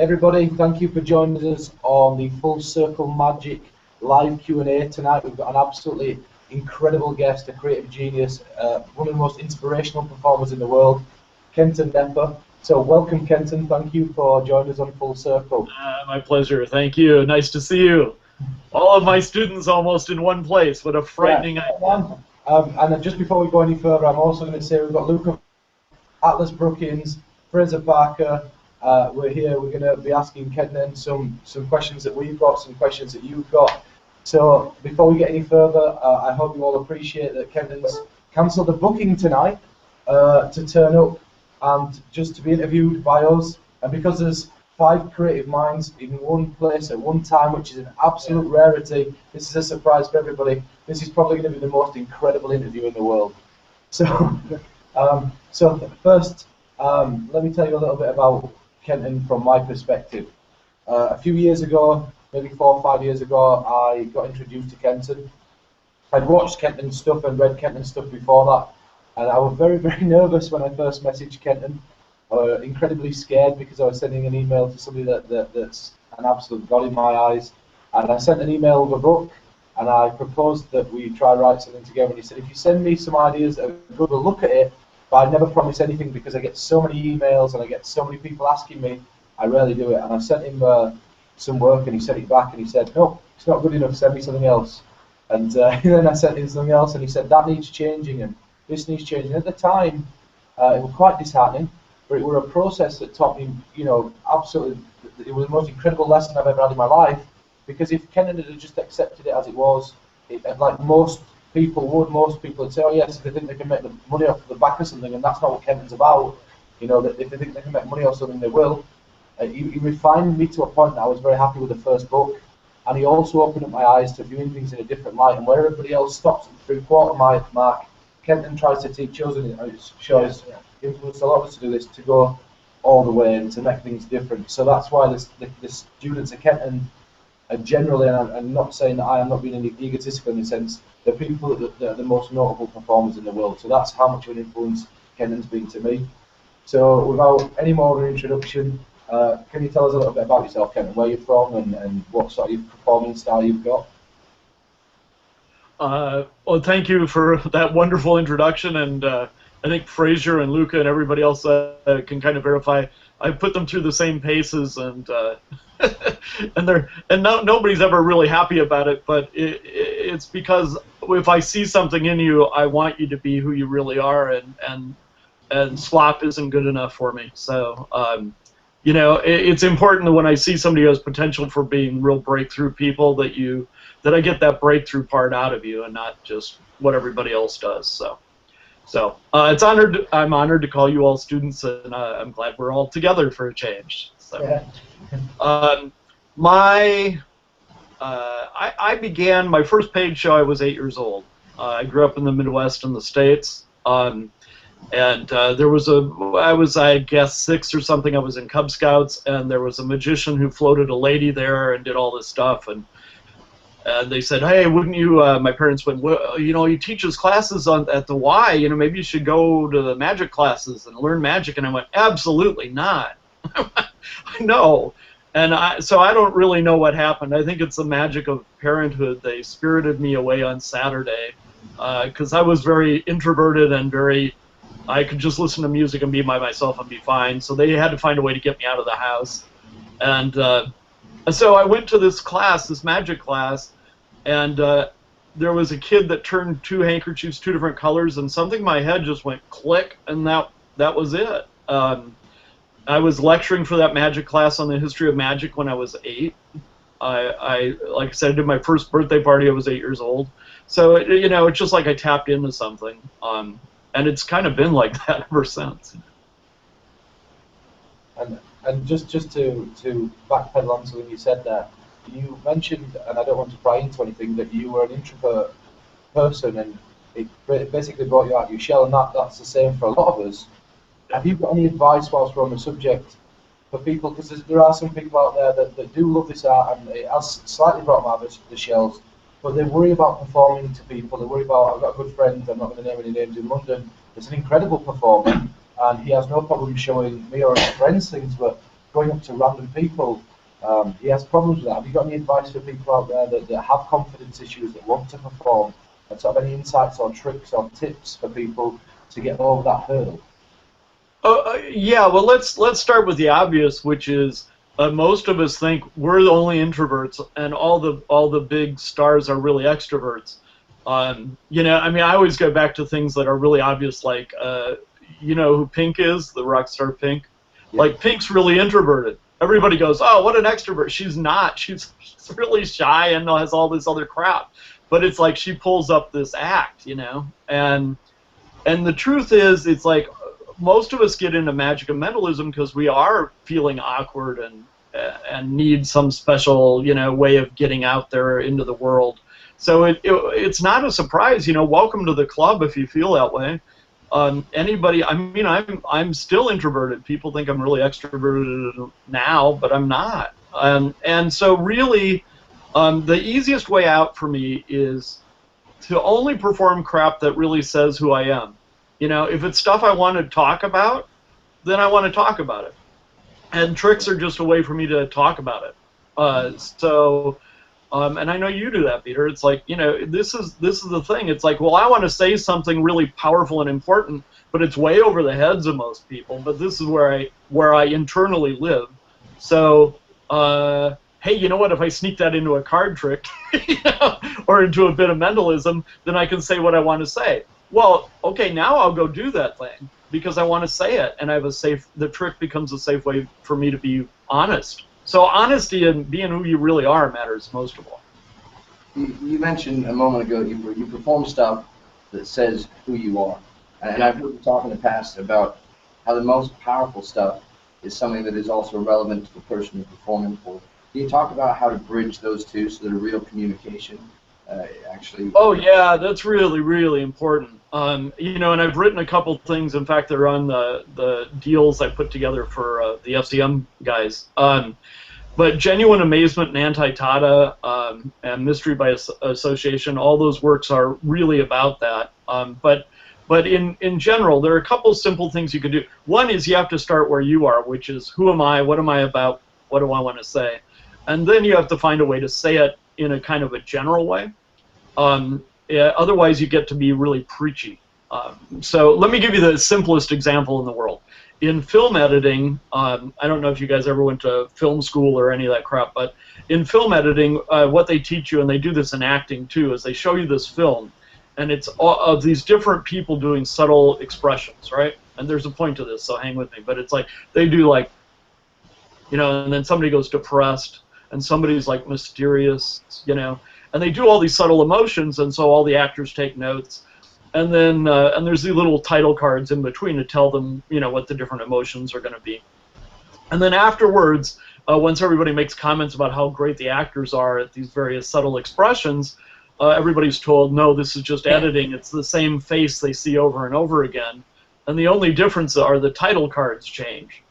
Everybody, thank you for joining us on the Full Circle Magic live Q&A tonight. We've got an absolutely incredible guest, a creative genius, one of the most inspirational performers in the world, Kenton Knepper. So welcome, Kenton. Thank you for joining us on Full Circle. My pleasure. Thank you. Nice to see you. All of my students almost in one place. What a frightening idea. And just before we go any further, I'm also going to say we've got Luca, Atlas Brookings, Fraser Parker. We're here. We're going to be asking Kenton some questions that we've got, some questions that you've got. So before we get any further, I hope you all appreciate that Kenton's cancelled the booking tonight to turn up and just to be interviewed by us. And because there's 5 creative minds in one place at one time, which is an absolute rarity, this is a surprise for everybody. This is probably going to be the most incredible interview in the world. So, first, let me tell you a little bit about Kenton from my perspective. A few years ago, maybe 4 or 5 years ago, I got introduced to Kenton. I'd watched Kenton's stuff and read Kenton's stuff before that, and I was very, very nervous when I first messaged Kenton. Incredibly scared because I was sending an email to somebody that's an absolute god in my eyes. And I sent an email with a book, and I proposed that we try to write something together. And he said, if you send me some ideas that are good, we'll look at it, but I never promise anything because I get so many emails and I get so many people asking me, I rarely do it. And I sent him some work, and he sent it back, and he said, no, it's not good enough, send me something else. And then I sent him something else, and he said, that needs changing, and this needs changing. At the time, it was quite disheartening. But it was a process that taught me, absolutely, it was the most incredible lesson I've ever had in my life. Because if Kenton had just accepted it as it was, like most people would say, oh yes, if they think they can make the money off the back of something, and that's not what Kenton's about. That if they think they can make money off something, they will. He refined me to a point that I was very happy with the first book, and he also opened up my eyes to viewing things in a different light. And where everybody else stops at the 3/4 mark, Kenton tries to teach us, and it shows. Influenced a lot of us to do this, to go all the way and to make things different. So that's why the students at Kenton are generally, and I'm not saying that I am not being any egotistical in the sense, the people that are the most notable performers in the world. So that's how much of an influence Kenton's been to me. So without any more of an introduction, can you tell us a little bit about yourself, Kenton, where you're from and what sort of performing style you've got? Well, thank you for that wonderful introduction, and I think Fraser and Luca and everybody else can kind of verify. I put them through the same paces, and nobody's ever really happy about it. But it's because if I see something in you, I want you to be who you really are, and slop isn't good enough for me. So it's important that when I see somebody who has potential for being real breakthrough people, that I get that breakthrough part out of you, and not just what everybody else does. So I'm honored to call you all students, and I'm glad we're all together for a change. So, yeah. I began my first paid show. I was 8 years old. I grew up in the Midwest in the States, and there was I was, I guess, 6 or something. I was in Cub Scouts, and there was a magician who floated a lady there and did all this stuff, and they said, hey, wouldn't you, my parents went, well, he teaches classes at the Y, maybe you should go to the magic classes and learn magic. And I went, absolutely not. I know. And so I don't really know what happened. I think it's the magic of parenthood. They spirited me away on Saturday because I was very introverted and I could just listen to music and be by myself and be fine. So they had to find a way to get me out of the house. And so I went to this class, this magic class, and there was a kid that turned 2 handkerchiefs 2 different colors, and something in my head just went click, and that was it. I was lecturing for that magic class on the history of magic when I was 8. Like I said, I did my first birthday party. I was 8 years old. So it's just like I tapped into something, and it's kind of been like that ever since. And just to backpedal on something you said there, you mentioned, and I don't want to pry into anything, that you were an introvert person, and it basically brought you out of your shell, and that's the same for a lot of us. Have you got any advice whilst we're on the subject for people, because there are some people out there that do love this art, and it has slightly brought them out of the shells, but they worry about performing to people. They worry about, I've got a good friend, I'm not going to name any names, in London, that's an incredible performer, and he has no problem showing me or his friends things, but going up to random people. He has problems with that. Have you got any advice for people out there that have confidence issues, that want to perform, and sort of any insights or tricks or tips for people to get over that hurdle? Yeah, well, let's start with the obvious, which is most of us think we're the only introverts, and all the big stars are really extroverts. You know, I mean, I always go back to things that are really obvious, like you know who Pink is, the rock star Pink. Yeah. Like Pink's really introverted. Everybody goes, "Oh, what an extrovert!" She's not. She's really shy and has all this other crap. But it's like she pulls up this act, you know. And the truth is, it's like most of us get into magic and mentalism because we are feeling awkward and need some special, you know, way of getting out there into the world. So it's not a surprise, you know. Welcome to the club if you feel that way. Anybody, I mean, I'm still introverted. People think I'm really extroverted now, but I'm not. And so really, the easiest way out for me is to only perform crap that really says who I am. You know, if it's stuff I want to talk about, then I want to talk about it. And tricks are just a way for me to talk about it. And I know you do that, Peter. It's like, you know, this is the thing. It's like, well, I want to say something really powerful and important, but it's way over the heads of most people. But this is where I internally live. So, hey, you know what? If I sneak that into a card trick, you know, or into a bit of mentalism, then I can say what I want to say. Well, okay, now I'll go do that thing because I want to say it, and I have the trick becomes a safe way for me to be honest. So honesty and being who you really are matters most of all. You mentioned a moment ago you perform stuff that says who you are. And I've heard you talk in the past about how the most powerful stuff is something that is also relevant to the person you're performing for. Can you talk about how to bridge those two so that a real communication actually... Oh, yeah, that's really, really important. You know, and I've written a couple things. In fact, they're on the deals I put together for the FCM guys. But Genuine Amazement and Anti-Tata and Mystery by Association, all those works are really about that. But in general, there are a couple simple things you can do. One is you have to start where you are, which is who am I, what am I about, what do I want to say? And then you have to find a way to say it in a kind of a general way. Otherwise, you get to be really preachy. So let me give you the simplest example in the world. In film editing, I don't know if you guys ever went to film school or any of that crap, but in film editing, what they teach you, and they do this in acting too, is they show you this film, and it's all of these different people doing subtle expressions, right? And there's a point to this, so hang with me. But it's like they do like, you know, and then somebody goes depressed, and somebody's like mysterious, you know, and they do all these subtle emotions, and so all the actors take notes. And then and there's the little title cards in between to tell them, you know, what the different emotions are going to be. And then afterwards, once everybody makes comments about how great the actors are at these various subtle expressions, everybody's told, no, this is just editing. It's the same face they see over and over again. And the only difference are the title cards change.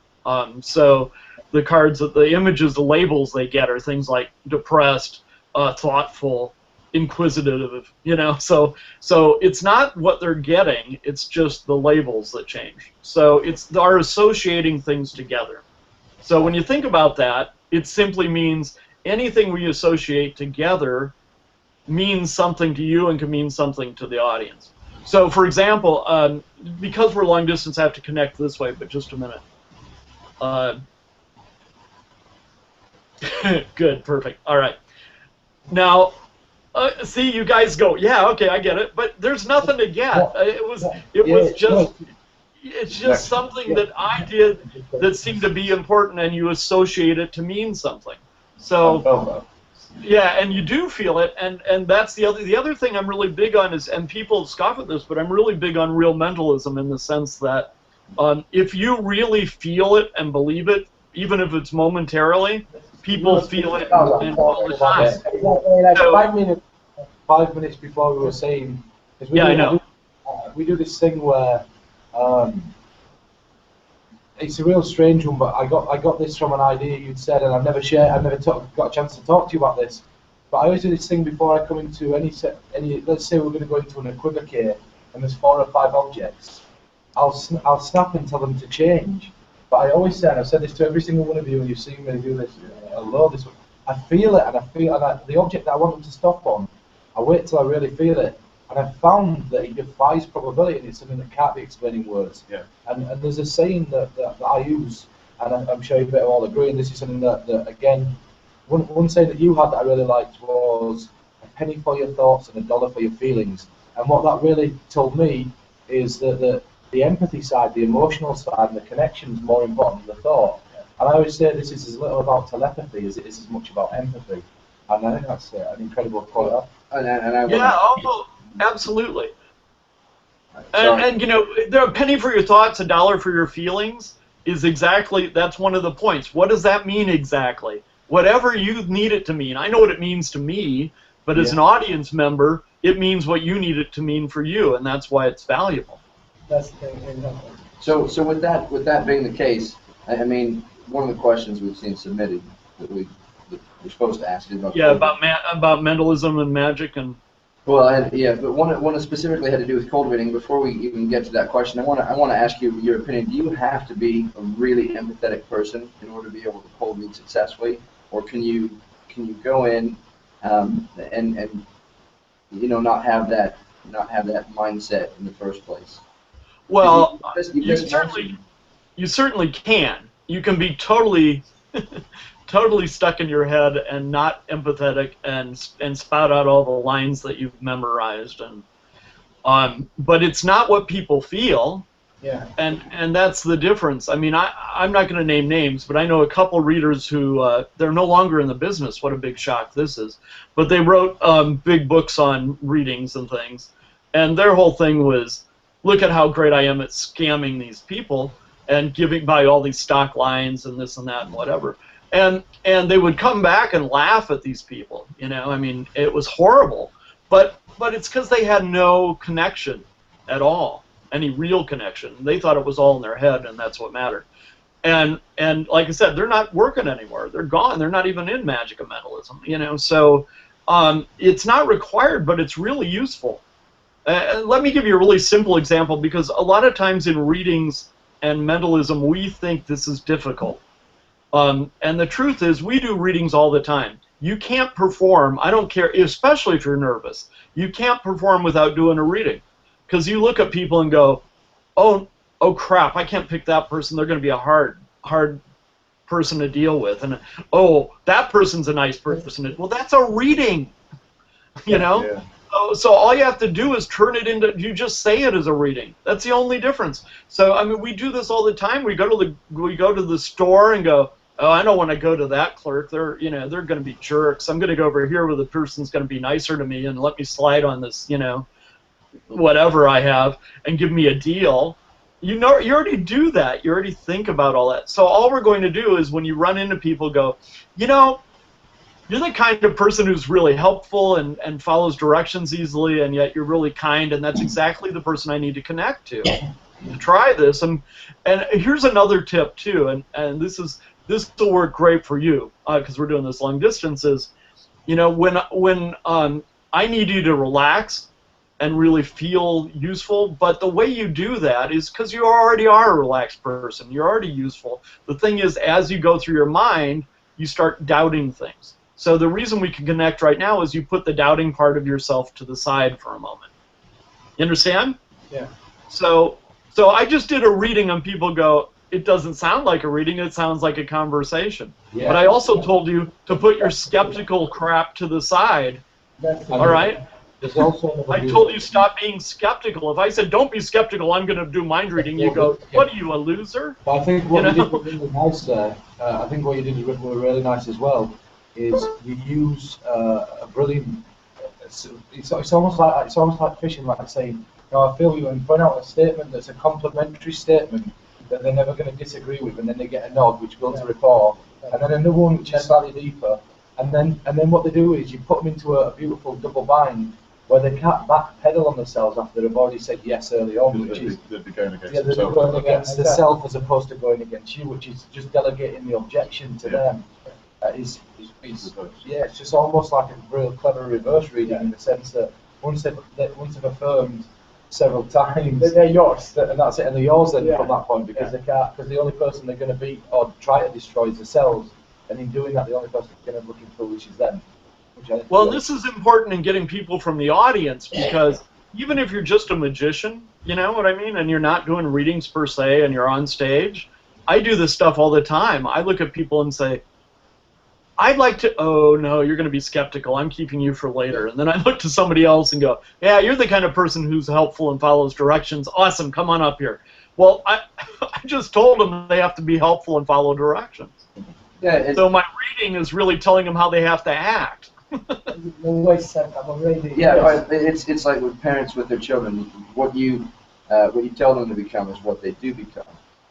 So the cards, the images, the labels they get are things like depressed, thoughtful, inquisitive, you know, so it's not what they're getting, it's just the labels that change. So it's our associating things together. So when you think about that, it simply means anything we associate together means something to you and can mean something to the audience. So for example, because we're long distance, I have to connect this way, but just a minute. Good, perfect, all right. Now, see, you guys go, yeah, okay, I get it, but there's nothing to get. It's just something that I did that seemed to be important, and you associate it to mean something. So, yeah, and you do feel it, and that's the other thing I'm really big on is, and people scoff at this, but I'm really big on real mentalism in the sense that if you really feel it and believe it, even if it's momentarily, people feel it all the time. So, 5 minutes before we were saying, yeah, I know. We do this thing where it's a real strange one, but I got this from an idea you'd said, and I've never got a chance to talk to you about this. But I always do this thing before I come into any. Let's say we're going to go into an equivocate, and there's 4 or 5 objects. I'll snap and tell them to change. But I always say, and I've said this to every single one of you, and you've seen me do this a lot this. I feel it, and the object that I want them to stop on, I wait till I really feel it. And I've found that it defies probability, and it's something that can't be explained in words. Yeah. And there's a saying that I use, and I'm sure you better all agree, and this is something that again, one saying that you had that I really liked was a penny for your thoughts and a dollar for your feelings. And what that really told me is that the empathy side, the emotional side, and the connection is more important than the thought. And I always say this is as little about telepathy as it is as much about empathy. And I think that's an incredible quote. Absolutely. And you know, a penny for your thoughts, a dollar for your feelings is exactly, that's one of the points. What does that mean exactly? Whatever you need it to mean. I know what it means to me, but as an audience member, it means what you need it to mean for you, and that's why it's valuable. That's the thing. So with that being the case, I mean, one of the questions we've seen submitted that we're supposed to ask is about mentalism and magic and. Well, but one that specifically had to do with cultivating. Before we even get to that question, I want to ask you your opinion. Do you have to be a really empathetic person in order to be able to cultivate successfully, or can you go in and you know not have that mindset in the first place? Well, you certainly can. You can be totally totally stuck in your head and not empathetic and spout out all the lines that you've memorized, and but it's not what people feel. Yeah. And that's the difference. I mean, I'm not going to name names, but I know a couple readers who they're no longer in the business. What a big shock this is. But they wrote big books on readings and things, and their whole thing was, look at how great I am at scamming these people and giving by all these stock lines and this and that and whatever. And they would come back and laugh at these people, you know. I mean, it was horrible, but it's because they had no connection at all, any real connection. They thought it was all in their head, and that's what mattered. And like I said, they're not working anymore. They're gone. They're not even in magic and mentalism, you know. So it's not required, but it's really useful. Let me give you a really simple example, because a lot of times in readings and mentalism, we think this is difficult. And the truth is, we do readings all the time. You can't perform, I don't care, especially if you're nervous, you can't perform without doing a reading. Because you look at people and go, oh crap, I can't pick that person, they're going to be a hard person to deal with. And, oh, that person's a nice person. Well, that's a reading, you know? Yeah. So all you have to do is turn it into, you just say it as a reading. That's the only difference. So, I mean, we do this all the time. We go to the store and go, oh, I don't want to go to that clerk. They're going to be jerks. I'm going to go over here where the person's going to be nicer to me and let me slide on this, you know, whatever I have and give me a deal. You know, you already do that. You already think about all that. So all we're going to do is when you run into people, go, you know, you're the kind of person who's really helpful and follows directions easily, and yet you're really kind, and that's exactly the person I need to connect to try this. And here's another tip too, and this will work great for you because we're doing this long distances. You know, when I need you to relax and really feel useful, but the way you do that is because you already are a relaxed person. You're already useful. The thing is, as you go through your mind, you start doubting things. So the reason we can connect right now is you put the doubting part of yourself to the side for a moment. You understand? Yeah. So I just did a reading and people go, it doesn't sound like a reading, it sounds like a conversation. Yeah. But I also told you to put your skeptical crap to the side. All right? I told you stop being skeptical. If I said don't be skeptical, I'm going to do mind reading, you go, what are you, a loser? But I think what you did was really nice there. I think what you did was really nice as well. Is you use a brilliant. It's almost like fishing, like saying, you know, I feel you, and point out a statement that's a complimentary statement that they're never going to disagree with, and then they get a nod, which builds a rapport, and then another one which is slightly deeper, and then what they do is you put them into a beautiful double bind where they can't backpedal on themselves after they've already said yes early on, which is they'd be going against they're going against the self as opposed to going against you, which is just delegating the objection to them. It's just almost like a real clever reverse reading in the sense that once they've affirmed several times. They're yours. And that's it, and they're yours then Yeah. from that point, because they can't, because the only person they're going to beat or try to destroy is themselves, and in doing that, the only person that's going to looking foolish is them. Well, this is important in getting people from the audience, because even if you're just a magician, you know what I mean, and you're not doing readings per se, and you're on stage, I do this stuff all the time. I look at people and say, I'd like to, oh no, you're going to be skeptical, I'm keeping you for later. And then I look to somebody else and go, yeah, you're the kind of person who's helpful and follows directions. Awesome, come on up here. Well, I just told them they have to be helpful and follow directions. Yeah, So my reading is really telling them how they have to act. Always set up already. yeah, it's like with parents with their children. What you tell them to become is what they do become.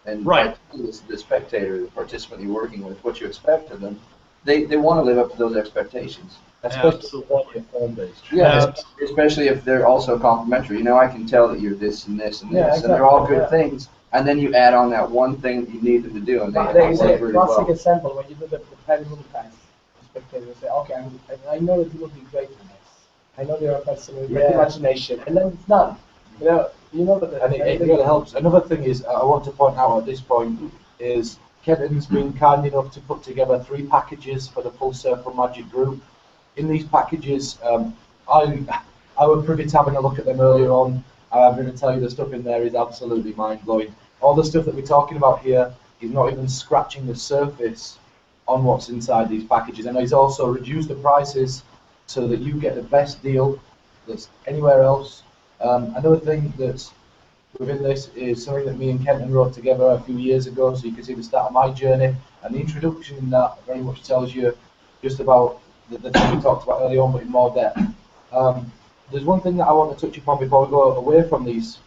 And Right. the spectator, the participant you're working with, what you expect of them, they want to live up to those expectations. Especially your phone-based. Yeah, especially if they're also complimentary. You know, I can tell that you're this and this and this, Yeah, and they're all exactly, good yeah. things. And then you add on that one thing that you need them to do, and they There is a work really classic well. example when you do the penguin test. The spectators say, okay, I know that you will be great in this. I know you're a person with great imagination, and then it's done. You know that. And it really helps. Another thing is, I want to point out at this point, is Kenton's been kind enough to put together 3 packages for the Full Circle Magic group. In these packages, I was privy to having a look at them earlier on. I'm going to tell you the stuff in there is absolutely mind-blowing. All the stuff that we're talking about here is not even scratching the surface on what's inside these packages. And he's also reduced the prices so that you get the best deal that's anywhere else. Another thing that's within this is something that me and Kenton wrote together a few years ago, so you can see the start of my journey. And the introduction in that very much tells you just about the thing we talked about earlier on, but in more depth. There's one thing that I want to touch upon before we go away from these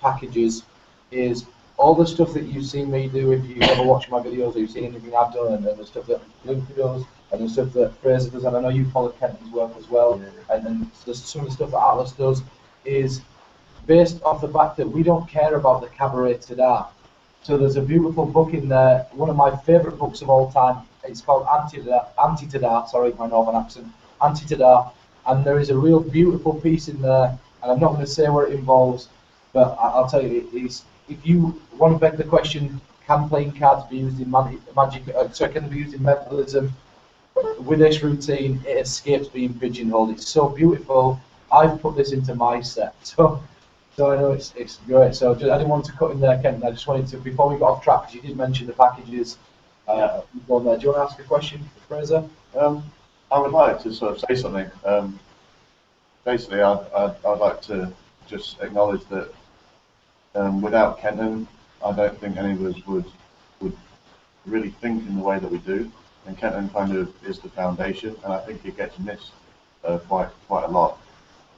packages, is all the stuff that you've seen me do. If you've ever watched my videos or you've seen anything I've done, and the stuff that Luke does, and the stuff that Fraser does, and I know you follow Kenton's work as well, and some of the stuff that Atlas does, is based off the fact that we don't care about the cabareted art. So there's a beautiful book in there, one of my favourite books of all time. It's called Anti-to-Art, sorry, my northern accent, Anti-to-Art, and there is a real beautiful piece in there, and I'm not going to say what it involves, but I'll tell you, if you want to beg the question, can playing cards be used in can be used in mentalism? With this routine, it escapes being pigeonholed. It's so beautiful. I've put this into my set, so I know it's great. So I didn't want to cut in there, Kenton. I just wanted to, before we got off track, because you did mention the packages. Go on there. Do you want to ask a question, Fraser? I would like to sort of say something. Basically, I'd like to just acknowledge that without Kenton, I don't think any of us would really think in the way that we do. And Kenton kind of is the foundation, and I think it gets missed quite a lot.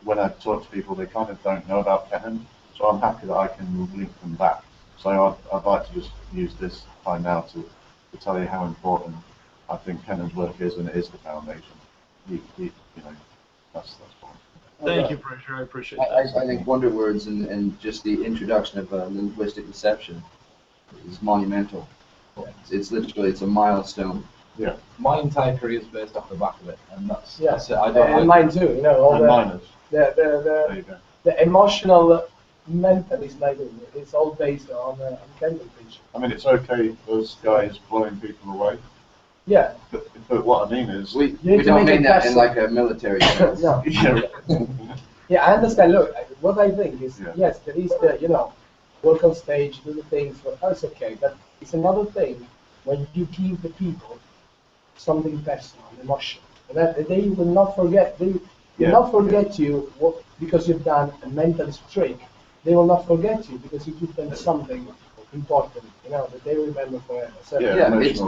When I talk to people, they kind of don't know about Kenton, so I'm happy that I can link them back. So I'd like to just use this time now to tell you how important I think Kenton's work is, and it is the foundation. You know, that's fine. Thank you, Fraser. I appreciate that. I think Wonder Words and just the introduction of linguistic deception is monumental. It's literally, it's a milestone. Yeah. My entire career is based off the back of it, and that's it. And mine too. You know, all And minors. There you go. the emotional mentalist label. It's all based on Kenton preaching. I mean, it's okay those guys blowing people away, Yeah. but what I mean is, We need to don't make mean it that in personal. like a military sense. No. yeah, Yeah, I understand. Look, what I think is, Yeah. yes, there is the, work on stage, do the things, but that's okay. But it's another thing when you give the people something personal, emotion. That they will not forget. They will not forget you because you've done a mentalist trick. They will not forget you because you give them something important, that they remember forever. So, Yeah, it's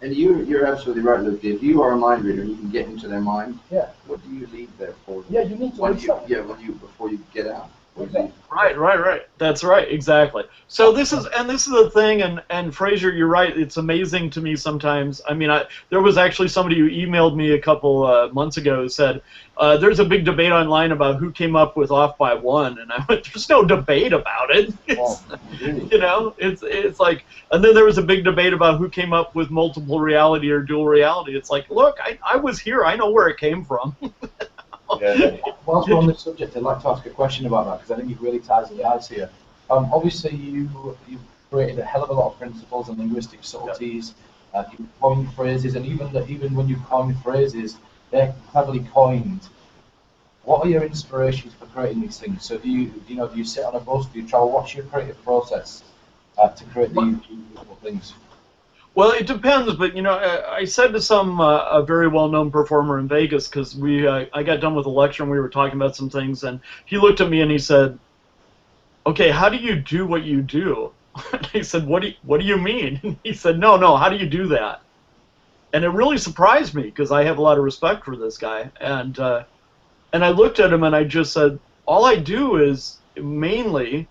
and you're absolutely right, Luke. If you are a mind reader and you can get into their mind, yeah, what do you leave there for? yeah, you need to understand. Before you get out. What do you- Right. That's right, exactly. So this is the thing, and Fraser, you're right. It's amazing to me sometimes. I mean, there was actually somebody who emailed me a couple months ago who said, there's a big debate online about who came up with off by one, and I went, there's no debate about it. It's like, and then there was a big debate about who came up with multiple reality or dual reality. It's like, look, I was here. I know where it came from. Yeah. Whilst we're on this subject, I'd like to ask a question about that because I think it really ties the eyes here. Obviously, you've created a hell of a lot of principles and linguistic subtleties. You coined phrases, and even when you coin phrases, they're cleverly coined. What are your inspirations for creating these things? So do you sit on a bus? Do you travel? What's your creative process to create these things? Well, it depends, but I said to some a very well-known performer in Vegas because I got done with a lecture and we were talking about some things, and he looked at me and he said, "Okay, how do you do what you do?" And I said, "What do you mean?" And he said, "No, how do you do that?" And it really surprised me because I have a lot of respect for this guy, and I looked at him and I just said, "All I do is mainly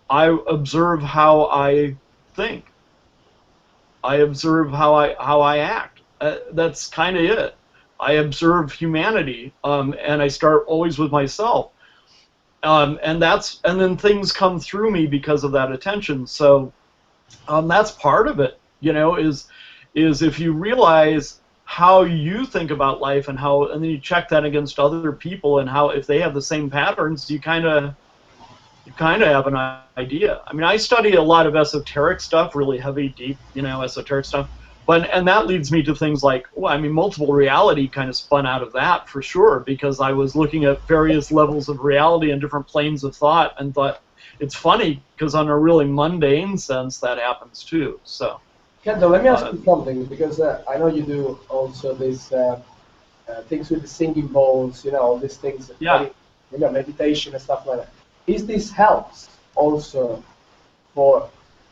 I observe how I think. I observe how I act. That's kind of it. I observe humanity, and I start always with myself, and then things come through me because of that attention. So that's part of it. Is if you realize how you think about life and then you check that against other people and how if they have the same patterns, you kind of have an idea. I mean, I study a lot of esoteric stuff, really heavy, deep, esoteric stuff. And that leads me to things like, multiple reality kind of spun out of that for sure, because I was looking at various levels of reality and different planes of thought and thought, it's funny, because on a really mundane sense, that happens too, so. Kenton, let me ask you something, because I know you do also these things with the singing bowls, these things, yeah. Meditation and stuff like that. Is this helps also for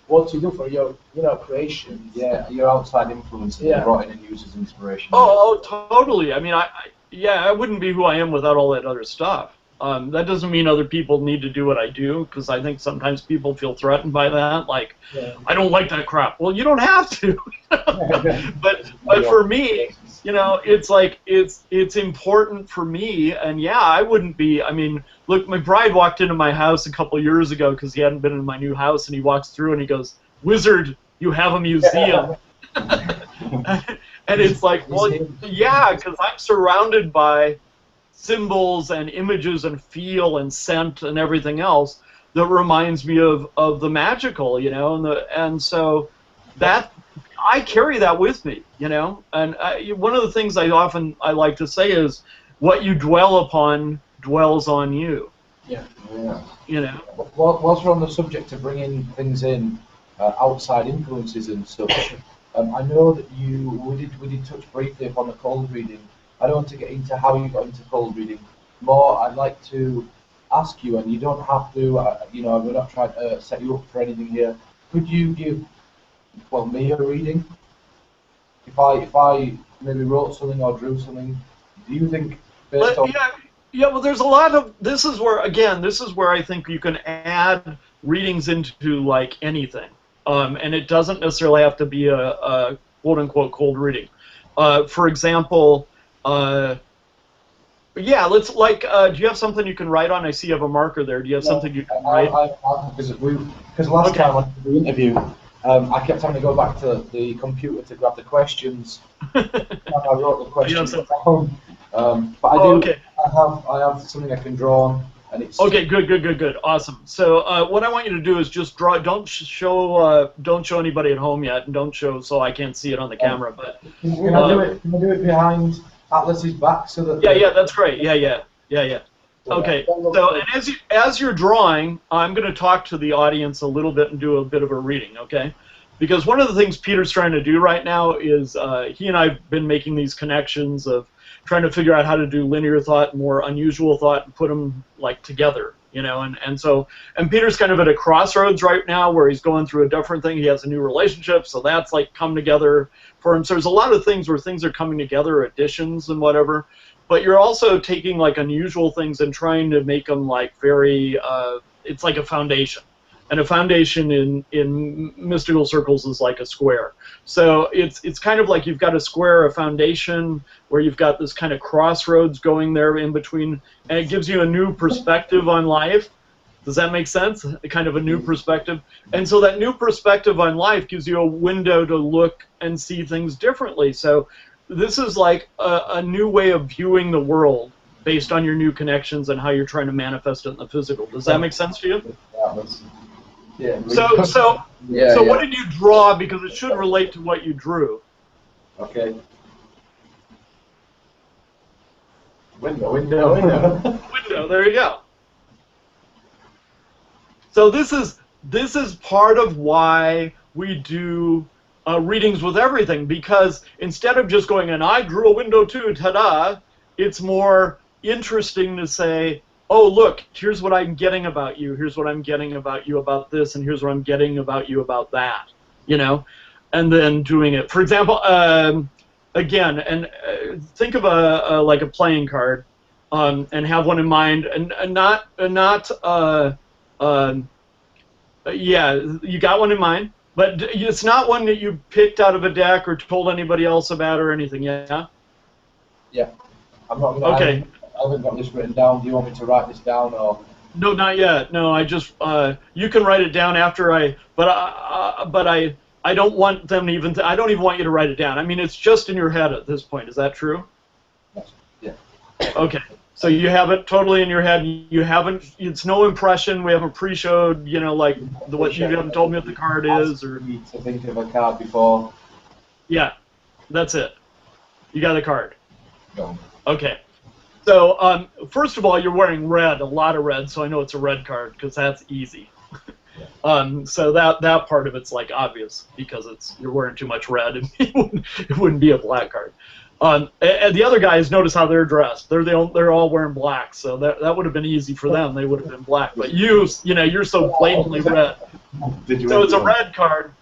what you do for your, creations? Yeah, your outside influence that you brought in and use as inspiration. Oh, totally. I mean, I wouldn't be who I am without all that other stuff. That doesn't mean other people need to do what I do, because I think sometimes people feel threatened by that. Like, I don't like that crap. Well, you don't have to. but for me, it's like it's important for me. And yeah, I wouldn't be. I mean, look, my bride walked into my house a couple of years ago because he hadn't been in my new house, and he walks through and he goes, "Wizard, you have a museum." And it's like, well, yeah, because I'm surrounded by symbols and images and feel and scent and everything else that reminds me of the magical, and so that I carry that with me, and one of the things I like to say is, what you dwell upon dwells on you. Yeah. Whilst we're on the subject of bringing things in, outside influences and stuff, I know that we did touch briefly upon the cold reading. I don't want to get into how you got into cold reading. More, I'd like to ask you, and you don't have to, we're not trying to set you up for anything here. Could you give, me a reading? If I maybe wrote something or drew something, do you think based on... Yeah, well, there's a lot of, this is where I think you can add readings into, like, anything. And it doesn't necessarily have to be a quote-unquote cold reading. For example, let's do you have something you can write on? I see you have a marker there. Do you have something you can write? Because last time I did the interview, I kept having to go back to the computer to grab the questions. And I wrote the questions down. But I do. Okay. I have something I can draw on. And it's okay, good, awesome. So what I want you to do is just draw. Don't show anybody at home yet, and don't show so I can't see it on the camera. But can I do it behind Atlas's back so that? Yeah, that's great. Yeah. Okay. So and as you're drawing, I'm going to talk to the audience a little bit and do a bit of a reading. Okay. Because one of the things Peter's trying to do right now is he and I've been making these connections of trying to figure out how to do linear thought and more unusual thought and put them like together, and Peter's kind of at a crossroads right now where he's going through a different thing. He has a new relationship, so that's like come together for him. So there's a lot of things where things are coming together, additions and whatever, but you're also taking like unusual things and trying to make them like very, it's like a foundation. And a foundation in mystical circles is like a square. So it's kind of like you've got a square, a foundation, where you've got this kind of crossroads going there in between, and it gives you a new perspective on life. Does that make sense? Kind of a new perspective. And so that new perspective on life gives you a window to look and see things differently. So this is like a new way of viewing the world based on your new connections and how you're trying to manifest it in the physical. Does that make sense to you? Yeah. So Yeah, what did you draw? Because it should relate to what you drew. Okay. Window. Window. There you go. So this is part of why we do readings with everything, because instead of just going, and I drew a window too, ta-da, it's more interesting to say, oh, look, here's what I'm getting about you, here's what I'm getting about you about this, and here's what I'm getting about you about that, you know, and then doing it. For example, again, and think of like a playing card, and have one in mind, and yeah, you got one in mind, but it's not one that you picked out of a deck or told anybody else about or anything, yeah? Yeah. I'm not gonna, Okay. I haven't got this written down. Do you want me to write this down, or? No, not yet. No, I just you can write it down after but I don't want them to even. I don't even want you to write it down. I mean, it's just in your head at this point. Is that true? Yeah. Okay. So you have it totally in your head. You haven't. It's no impression. We haven't pre-showed. You know, like what you haven't told me what the card is, or. Need to think of a card before. Yeah, that's it. You got the card. Go. Okay. So first of all, you're wearing red, a lot of red, so I know it's a red card because that's easy. So that part of it's like obvious because you're wearing too much red, and it wouldn't be a black card. And the other guys, notice how they're dressed. They're all wearing black, so that would have been easy for them. They would have been black. But you know, you're so blatantly red. So it's a red card.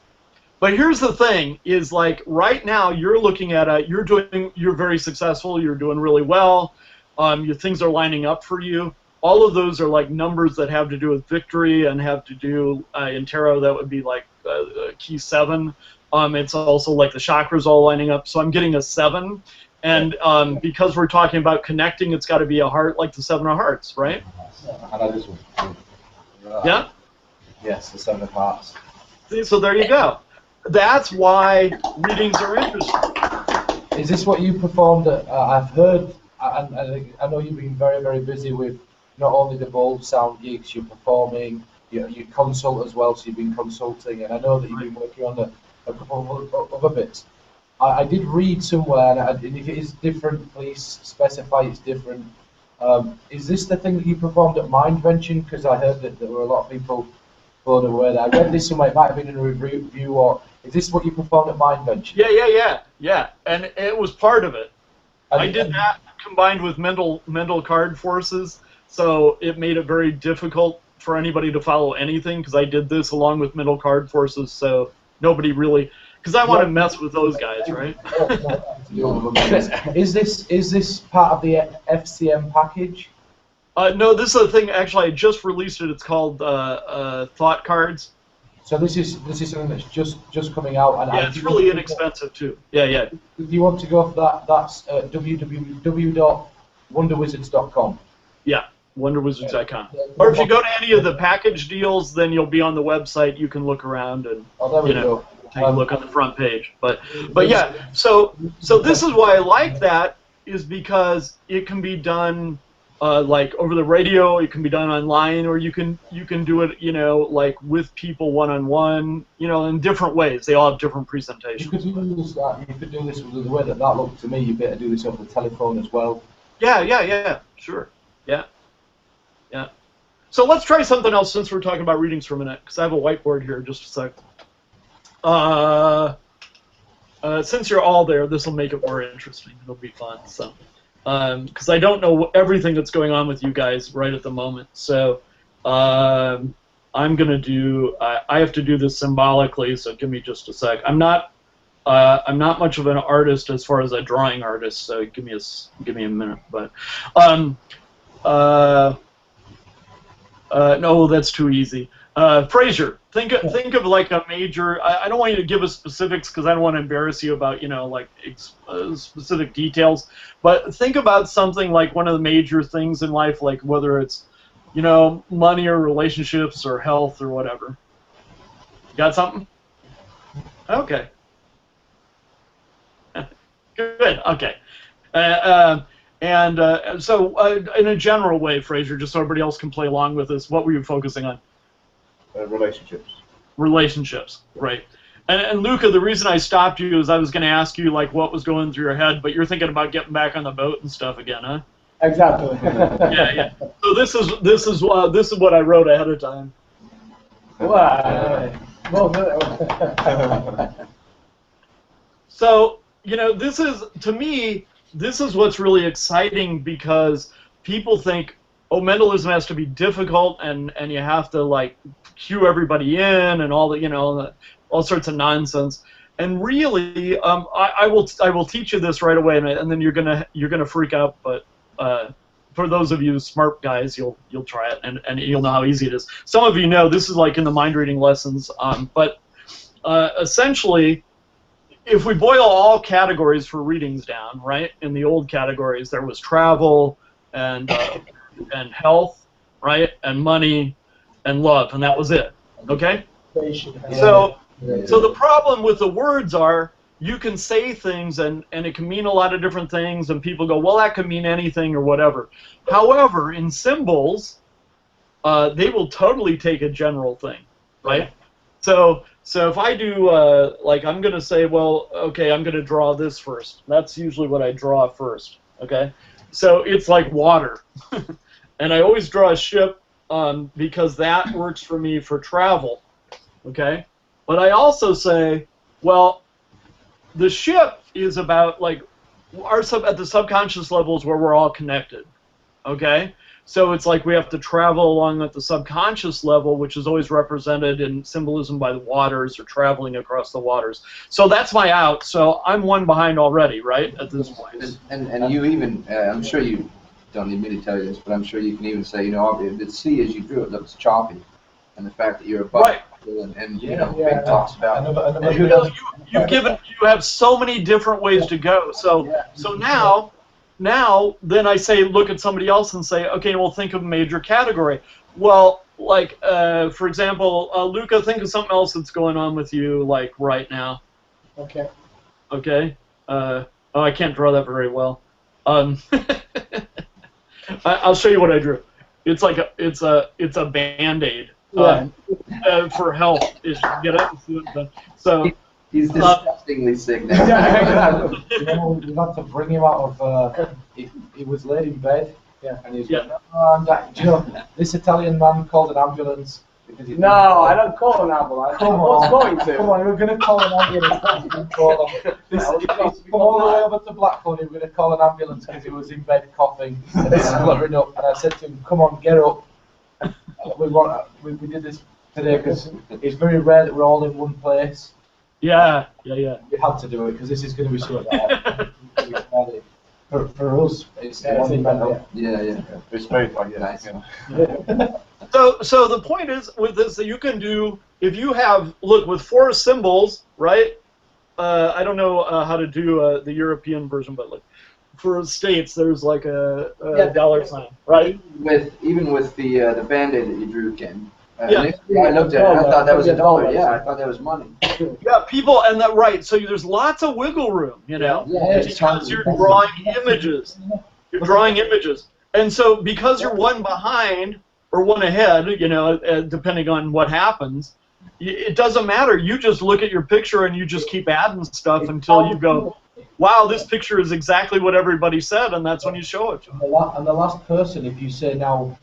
But here's the thing: is like right now you're looking at you're very successful. You're doing really well. Your things are lining up for you. All of those are like numbers that have to do with victory and have to do in tarot that would be like key 7. It's also like the chakras all lining up. So I'm getting a 7, and because we're talking about connecting, it's got to be a heart, like the 7 of hearts, right? I know this one. Yeah. Yes, the 7 of hearts. See, so there you go. That's why readings are interesting. Is this what you performed at? I've heard. I know you've been very, very busy with not only the bold sound gigs, you're performing, you consult as well, so you've been consulting, and I know that you've been working on a couple of other bits. I did read somewhere, and if it is different, please specify it's different. Is this the thing that you performed at Mindvention? Because I heard that there were a lot of people blown away there. I read this somewhere, it might have been in a review, or is this what you performed at Mindvention? Yeah, and it was part of it. I did that combined with mental card forces, so it made it very difficult for anybody to follow anything because I did this along with mental card forces, so nobody really, because I want to mess with those guys, right? Is this part of the FCM package? No, this is a thing. Actually, I just released it. It's called Thought Cards. So this is something that's just coming out, and yeah, it's really inexpensive too. Yeah. If you want to go for that, that's www.wonderwizards.com. Yeah, wonderwizards.com. Or if you go to any of the package deals, then you'll be on the website. You can look around and go. Take a look on the front page. But yeah, so this is why I like that, is because it can be done like over the radio, it can be done online, or you can do it, you know, like with people one-on-one, you know, in different ways. They all have different presentations. You could do this with the way that looked to me. You better do this over the telephone as well. Yeah, sure. Yeah. So let's try something else since we're talking about readings for a minute, because I have a whiteboard here. Just a sec. Since you're all there, this will make it more interesting. It'll be fun. So, because I don't know everything that's going on with you guys right at the moment. So, I'm gonna do. I have to do this symbolically. So give me just a sec. I'm not much of an artist as far as a drawing artist. So give me a minute. But, no, that's too easy. Fraser, think of like a major. I don't want you to give us specifics because I don't want to embarrass you about, you know, like specific details. But think about something like one of the major things in life, like whether it's, you know, money or relationships or health or whatever. Got something? Okay. Good. Okay. And so, in a general way, Fraser, just so everybody else can play along with this, what were you focusing on? Relationships. Relationships, right. And Luca, the reason I stopped you is I was going to ask you, like, what was going through your head, but you're thinking about getting back on the boat and stuff again, huh? Exactly. Yeah. So this is what I wrote ahead of time. Wow. So, this is, to me, this is what's really exciting, because people think, oh, mentalism has to be difficult, and you have to, like, cue everybody in and all the, all sorts of nonsense. And really, I will teach you this right away, and then you're gonna freak out. But for those of you smart guys, you'll try it, and you'll know how easy it is. Some of you know this is like in the mind reading lessons, but essentially, if we boil all categories for readings down, right? In the old categories, there was travel and health, right? And money and love, and that was it. Okay? So the problem with the words are, you can say things and it can mean a lot of different things, and people go, well, that could mean anything or whatever. However, in symbols, they will totally take a general thing, right? So if I do, like, I'm going to say, well, okay, I'm going to draw this first. That's usually what I draw first, okay? So it's like water. And I always draw a ship because that works for me for travel, okay? But I also say, well, the ship is about, like, at the subconscious levels where we're all connected, okay? So it's like we have to travel along at the subconscious level, which is always represented in symbolism by the waters, or traveling across the waters. So that's my out. So I'm one behind already, right, at this point. And you even, I'm sure you don't need me to tell you this, but I'm sure you can even say, the sea as you drew it looks choppy, and the fact that you're above. Right. And Big talks about. You have so many different ways to go. So now then I say, look at somebody else and say, okay, well, think of a major category. Well, like for example, Luca, think of something else that's going on with you, like, right now. Okay. Okay. I can't draw that very well. I'll show you what I drew. It's like it's a Band-Aid. For health issues. Get it? So he's disgustingly sick now. We've had to bring him out of. He was laid in bed, and he's going, oh, I'm dying. Do you know, this Italian man called an ambulance because he. No, I don't call an ambulance. I was going to. Come on, we're going to call an ambulance. He's all the way over to Blackpool. We're going to call an ambulance because he was in bed coughing and spluttering up. And I said to him, "Come on, get up." We did this today because it's very rare that we're all in one place. Yeah. We had to do it because this is going to be so bad. For us, it's monumental. Yeah. It's made by Nice. So the point is with this that you can do, if you have, look, with 4 symbols, right? I don't know how to do the European version, but like for states, there's like a dollar sign, right? Even with the Band-Aid that you drew, Ken. Yeah. I looked at it. I thought that was a dollar. Yeah, I thought that was money. Yeah, people, and that right. So there's lots of wiggle room, because you're drawing images. You're drawing images, and so because you're one behind or one ahead, depending on what happens, it doesn't matter. You just look at your picture and you just keep adding stuff until you go, wow, this picture is exactly what everybody said, and that's when you show it to them. And the last person, if you say now,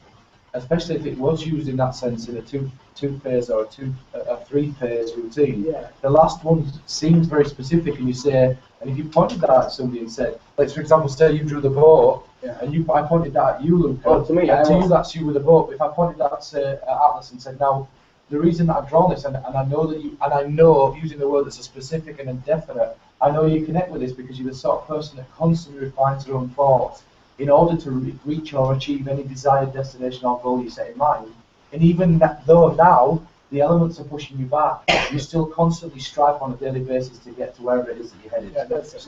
especially if it was used in that sense in a two-phase or a three-phase routine, the last one seems very specific, and you say, and if you pointed that at somebody and said, like, for example, say you drew the boat, and I pointed that at you, Luca, to me, and to you that's you with the boat. But if I pointed that at Atlas and said, now, the reason that I've drawn this, and I know that I know, using the word that's a specific and indefinite, I know you connect with this because you're the sort of person that constantly refines your own thoughts in order to reach or achieve any desired destination or goal you set in mind. And even though now the elements are pushing you back, you still constantly strive on a daily basis to get to wherever it is that you're headed.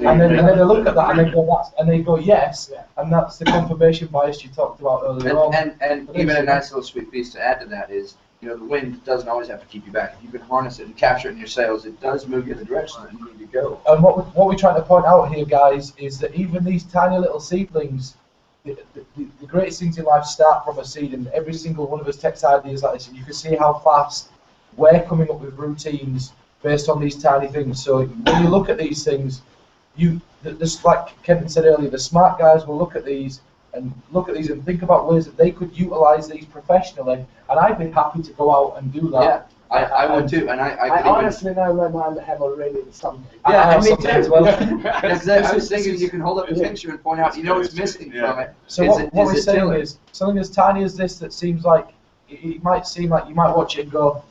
And then they look at that and they go, yes, and that's the confirmation bias you talked about earlier on. And even a nice little sweet piece to add to that is, the wind doesn't always have to keep you back. If you can harness it and capture it in your sails, it does move you in the direction that you need to go. And what we're trying to point out here, guys, is that even these tiny little seedlings the greatest things in life start from a seed, and every single one of us takes ideas like this, and you can see how fast we're coming up with routines based on these tiny things. So when you look at these things, just like Kenton said earlier, the smart guys will look at these and think about ways that they could utilize these professionally, and I'd be happy to go out and do that. Yeah, I would too, and I could honestly know my mind have already something. Yeah, me too as well. I was thinking you can hold up a picture and point out, what's missing from it. So what we're saying is something as tiny as this that seems like it might seem like you might watch it and go,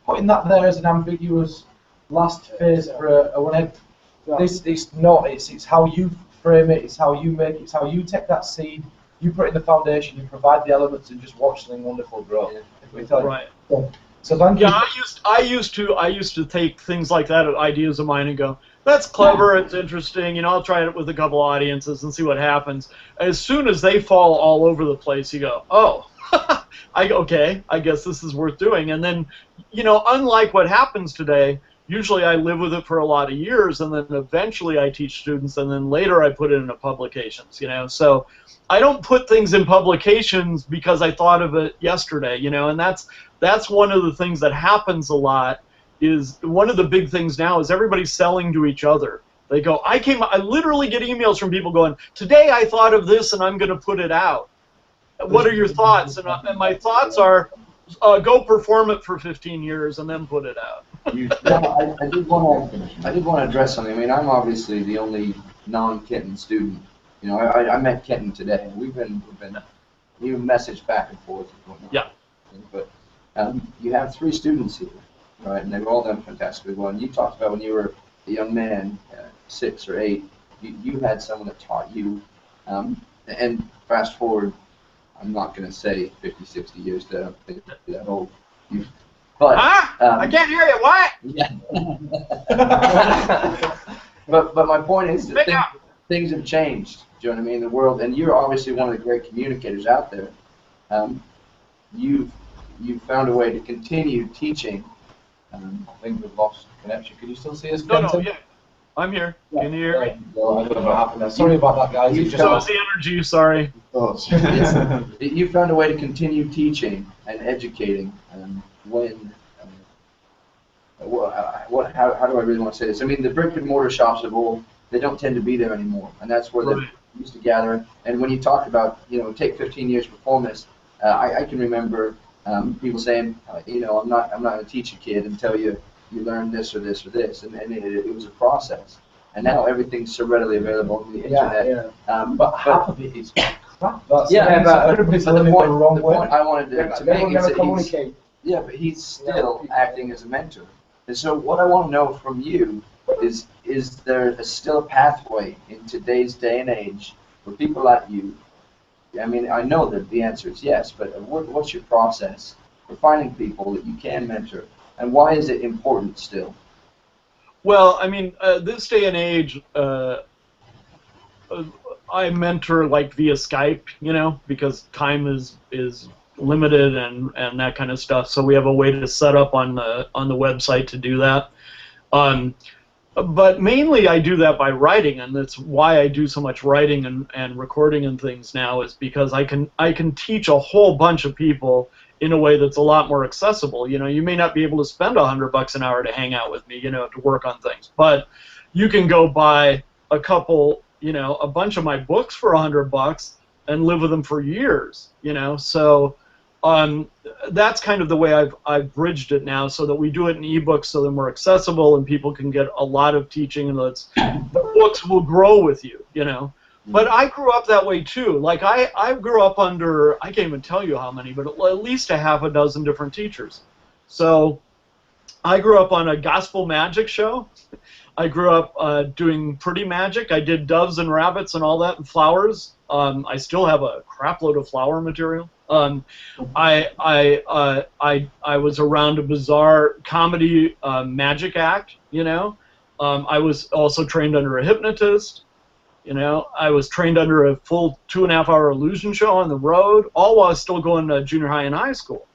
putting that there as an ambiguous last phase for a one. It's not. It's how you frame it. It's how you make it. It's how you take that seed. You put it in the foundation. You provide the elements and just watch something wonderful grow. Right. So thank you. Yeah, I used to take things like that, ideas of mine, and go, that's clever, it's interesting, I'll try it with a couple audiences and see what happens. As soon as they fall all over the place, you go, oh, okay, I guess this is worth doing. And then, unlike what happens today, usually I live with it for a lot of years, and then eventually I teach students, and then later I put it into publications, So I don't put things in publications because I thought of it yesterday, and that's one of the things that happens a lot. Is one of the big things now is everybody's selling to each other. They go, I literally get emails from people going, today I thought of this and I'm going to put it out. What are your thoughts? And my thoughts are, go perform it for 15 years and then put it out. I did want to address something. I mean, I'm obviously the only non-Kenton student. I met Kenton today. We've messaged back and forth. Yeah. But you have 3 students here, right? And they've all done fantastically well. And you talked about when you were a young man, 6 or 8, you had someone that taught you. And fast forward, I'm not going to say 50, 60 years, because I don't think you're that old. But I can't hear you. What? Yeah. but my point is that things have changed. Do you know what I mean? The world, and you're obviously one of the great communicators out there. You've found a way to continue teaching. I think we've lost connection. Can you still see us? No, Kenton? yeah. I'm here. Can you hear me? Well, I don't know what happened there. Sorry about that, guys. So it's the energy, sorry. You found a way to continue teaching and educating. How do I really want to say this? I mean, the brick and mortar shops of old, they don't tend to be there anymore, and that's where they used to gather. And when you talk about, take 15 years to perform this, I can remember people saying, I'm not going to teach a kid and tell you learn this or this or this, and it was a process. And now everything's so readily available on the internet. But half of it is crap. But the point I wanted to make is that but he's still acting as a mentor. And so what I want to know from you is there still a pathway in today's day and age for people like you? I mean, I know that the answer is yes, but what's your process for finding people that you can mentor, and why is it important still? Well, I mean, this day and age, I mentor like via Skype, because time is limited and that kind of stuff. So we have a way to set up on the website to do that. But mainly I do that by writing, and that's why I do so much writing and recording and things now, is because I can teach a whole bunch of people in a way that's a lot more accessible. You may not be able to spend $100 an hour to hang out with me, to work on things, but you can go buy a couple, a bunch of my books for $100 and live with them for years, So that's kind of the way I've bridged it now, so that we do it in ebooks so they're more accessible and people can get a lot of teaching, and the books will grow with you, But I grew up that way too. Like I grew up under, I can't even tell you how many, but at least a half a dozen different teachers. So I grew up on a gospel magic show. I grew up doing pretty magic. I did doves and rabbits and all that, and flowers. I still have a crap load of flower material. I was around a bizarre comedy magic act, I was also trained under a hypnotist. I was trained under a full 2.5-hour illusion show on the road, all while I was still going to junior high and high school,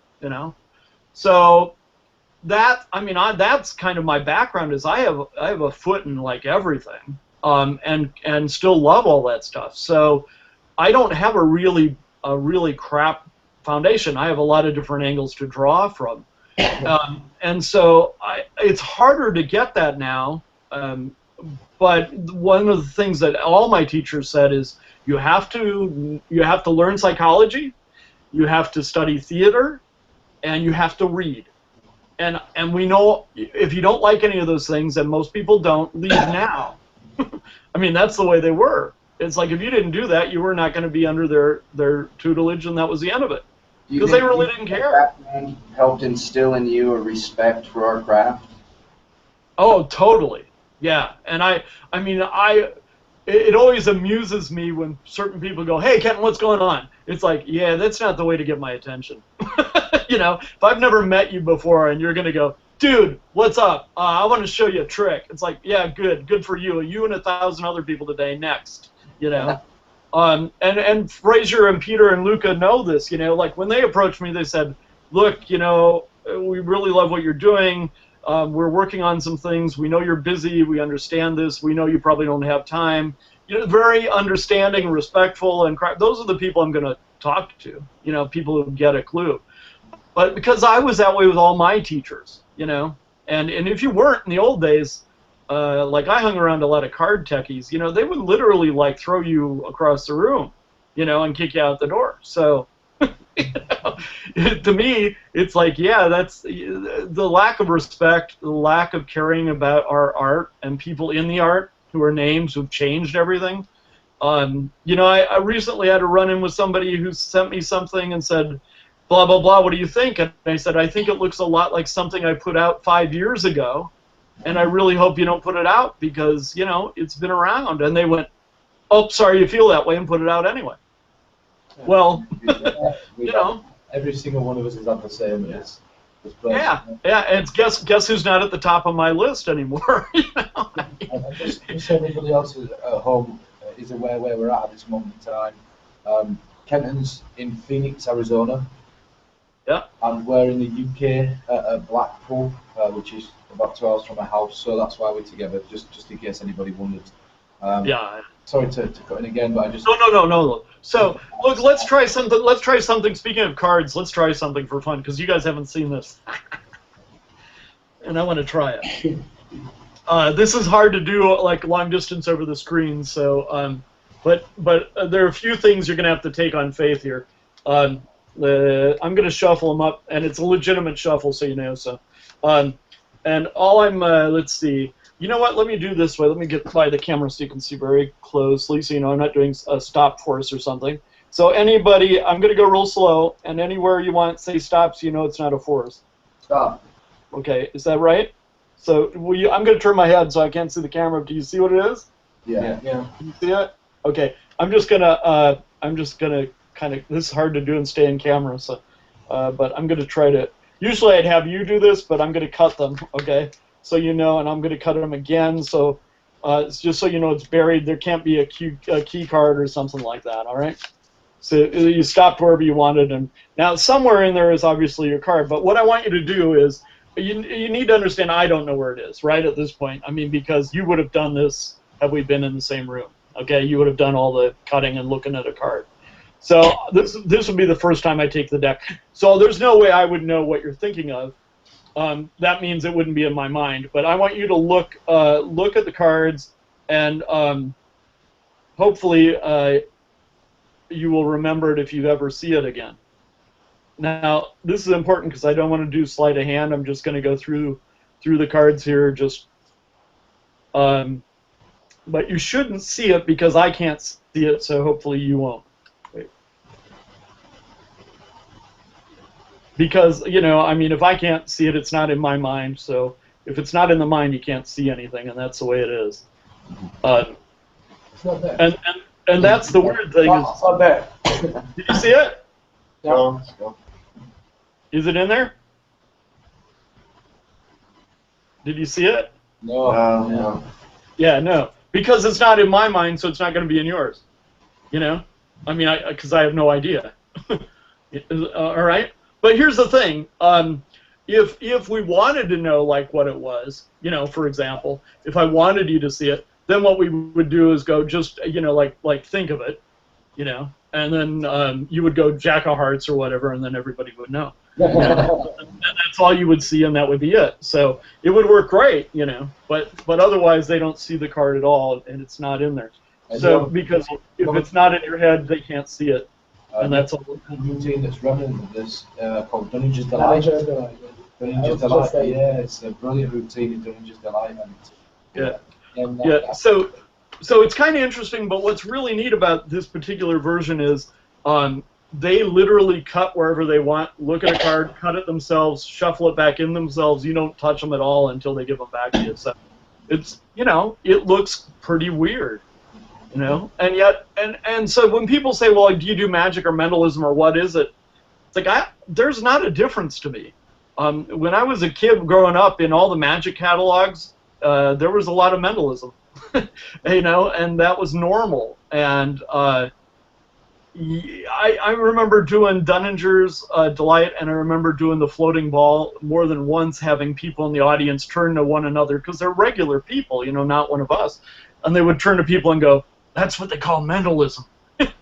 So that, that's kind of my background, is I have a foot in like everything, and still love all that stuff. So I don't have a really crap foundation. I have a lot of different angles to draw from, and so it's harder to get that now. But one of the things that all my teachers said is you have to learn psychology, you have to study theater, and you have to read. And we know if you don't like any of those things, and most people don't, leave now. I mean, that's the way they were. It's like if you didn't do that, you were not going to be under their tutelage, and that was the end of it. Because they really didn't care. That helped instill in you a respect for our craft? Oh, totally. Yeah, and it always amuses me when certain people go, "Hey, Kenton, what's going on?" It's like, yeah, that's not the way to get my attention. You know, if I've never met you before and you're gonna go, "Dude, what's up? I want to show you a trick." It's like, yeah, good for you. You and 1,000 other people today. Next, you know. And Fraser and Peter and Luca know this. You know, like when they approached me, they said, "Look, you know, we really love what you're doing. We're working on some things. We know you're busy. We understand this. We know you probably don't have time." You know, very understanding, respectful, and those are the people I'm going to talk to. You know, people who get a clue. But because I was that way with all my teachers, you know, and if you weren't in the old days, like I hung around a lot of card techies, you know, they would literally like throw you across the room, you know, and kick you out the door. So. You know, to me, it's like, yeah, that's the lack of respect, the lack of caring about our art and people in the art who are names who've changed everything. You know, I recently had a run-in with somebody who sent me something and said, blah, blah, blah, what do you think? And I said, I think it looks a lot like something I put out 5 years ago, and I really hope you don't put it out because, you know, it's been around. And they went, oh, sorry you feel that way, and put it out anyway. Well, you know, every single one of us is on the same as yeah, and guess who's not at the top of my list anymore? You know? And just so everybody else at home is aware where we're at this moment in time. Kenton's in Phoenix, Arizona. Yeah. And we're in the UK at Blackpool, which is about 2 hours from my house. So that's why we're together, just in case anybody wondered. Yeah. Sorry to cut in again, but I just no. So look, let's try something. Let's try something. Speaking of cards, let's try something for fun because you guys haven't seen this, and I want to try it. This is hard to do like long distance over the screen. So, but there are a few things you're gonna have to take on faith here. I'm gonna shuffle them up, and it's a legitimate shuffle, so you know. So, and all I'm let's see. You know what? Let me do this way. Let me get by the camera so you can see very closely, so you know I'm not doing a stop force or something. So anybody, I'm going to go real slow, and anywhere you want say stop so you know it's not a force. Stop. Okay, is that right? So I'm going to turn my head so I can't see the camera. Do you see what it is? Yeah. Can you see it? Okay. I'm just gonna kind of. This is hard to do and stay in camera, so. But I'm going to try to. Usually I'd have you do this, but I'm going to cut them. Okay. So you know, and I'm going to cut them again. So it's just so you know it's buried. There can't be a key card or something like that. All right. So you stopped wherever you wanted, and now somewhere in there is obviously your card. But what I want you to do is you need to understand I don't know where it is right at this point. I mean, because you would have done this had we been in the same room. Okay, you would have done all the cutting and looking at a card. So this would be the first time I take the deck. So there's no way I would know what you're thinking of. That means it wouldn't be in my mind. But I want you to look at the cards, and hopefully you will remember it if you ever see it again. Now, this is important because I don't want to do sleight of hand. I'm just going to go through the cards here. Just, but you shouldn't see it because I can't see it, so hopefully you won't. Wait. Because, you know, I mean, if I can't see it, it's not in my mind. So if it's not in the mind, you can't see anything, and that's the way it is. It's not there. And that's the weird thing. It's not there. Did you see it? Go. Is it in there? Did you see it? no. Yeah, no. Because it's not in my mind, so it's not going to be in yours. You know? I mean, because I have no idea. All right? But here's the thing. If we wanted to know, like, what it was, you know, for example, if I wanted you to see it, then what we would do is go just, you know, like think of it. you know, and then you would go Jack of Hearts or whatever, and then everybody would know. You know? And that's all you would see, and that would be it. So it would work great, you know, but otherwise they don't see the card at all, and it's not in there. So because if it's not in your head, they can't see it, and that's all. Routine that's running with this called Dunninger's Delight. Dunninger's Delight. Yeah, it's a brilliant routine in Dunninger's Delight. And yeah. So it's kind of interesting, but what's really neat about this particular version is they literally cut wherever they want, look at a card, cut it themselves, shuffle it back in themselves. You don't touch them at all until they give them back to you. So it's, you know, it looks pretty weird, you know, and yet, and so when people say, well, do you do magic or mentalism or what is it? It's like, there's not a difference to me. When I was a kid growing up, in all the magic catalogs, there was a lot of mentalism, you know, and that was normal. And I remember doing Dunninger's Delight, and I remember doing the floating ball more than once, having people in the audience turn to one another, because they're regular people, you know, not one of us. And they would turn to people and go, that's what they call mentalism. The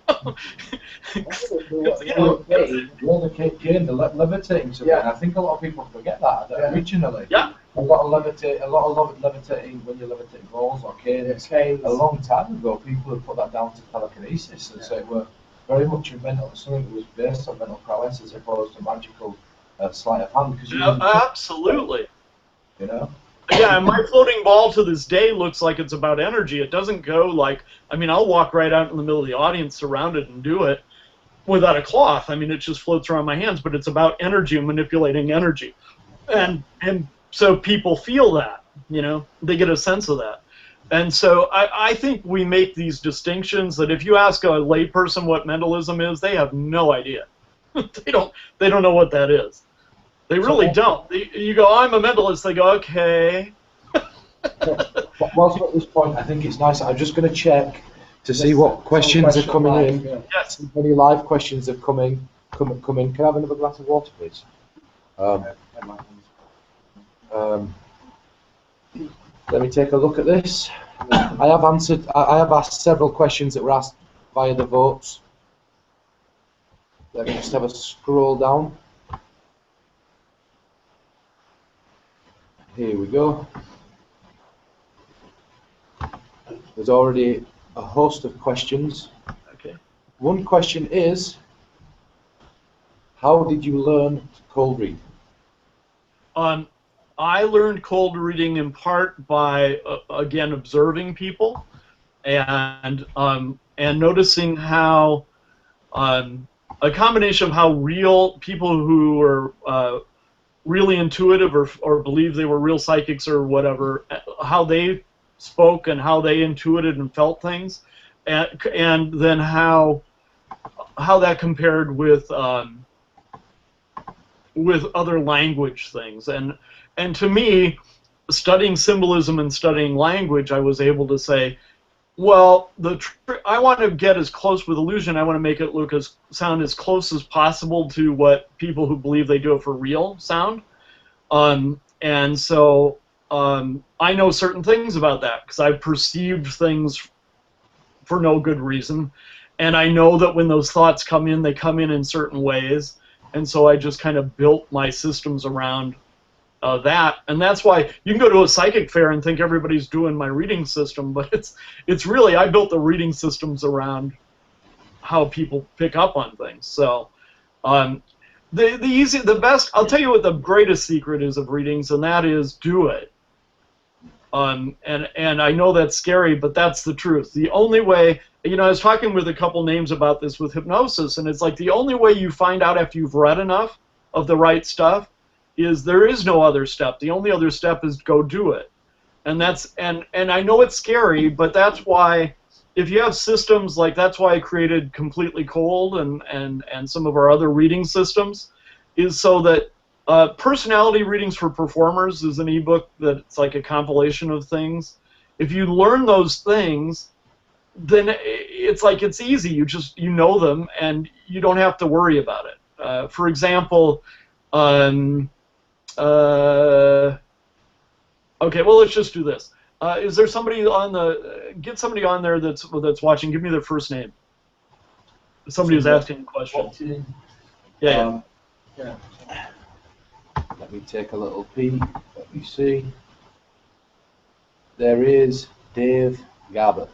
levitating something. I think a lot of people forget that originally. Yeah. A lot of levitating when you're levitating balls or canes. A long time ago, people had put that down to telekinesis, and so it were very much a mental, something that was based on mental prowess as opposed to magical sleight of hand. Absolutely. You know. Yeah, and my floating ball to this day looks like it's about energy. It doesn't go like, I mean, I'll walk right out in the middle of the audience surrounded and do it without a cloth. I mean, it just floats around my hands, but it's about energy and manipulating energy. And so people feel that, you know, they get a sense of that. And so I think we make these distinctions that if you ask a layperson what mentalism is, they have no idea. They don't know what that is. They really don't. You go, I'm a mentalist. They go, okay. Whilst we're at this point, I think it's nice. I'm just going to check to see what questions are coming in. Yes. Any live questions have come in. Can I have another glass of water, please? Let me take a look at this. I have asked several questions that were asked via the votes. Let me just have a scroll down. Here we go. There's already a host of questions. Okay. One question is, how did you learn to cold read? I learned cold reading in part by, again, observing people and noticing how a combination of how real people who are really intuitive or believe they were real psychics or whatever, how they spoke and how they intuited and felt things, and then how that compared with other language things. And to me, studying symbolism and studying language, I was able to say, well, I want to get as close with illusion. I want to make it sound as close as possible to what people who believe they do it for real sound. And so I know certain things about that because I've perceived things for no good reason. And I know that when those thoughts come in, they come in certain ways. And so I just kind of built my systems around that, and that's why you can go to a psychic fair and think everybody's doing my reading system, but it's really, I built the reading systems around how people pick up on things. So the best, I'll tell you what the greatest secret is of readings, and that is do it. And I know that's scary, but that's the truth. The only way, you know, I was talking with a couple names about this with hypnosis, and it's like the only way you find out after you've read enough of the right stuff is there is no other step. The only other step is go do it. And that's and I know it's scary, but that's why if you have systems like, that's why I created Completely Cold and some of our other reading systems, is so that personality readings for performers is an ebook that's like a compilation of things. If you learn those things, then it's like it's easy. You know them and you don't have to worry about it. For example, okay, well, let's just do this. Is there somebody get somebody on there that's watching? Give me their first name. Somebody was asking a question. Watching. Yeah. Yeah. Let me take a little peek. Let me see. There is Dave Gabbert.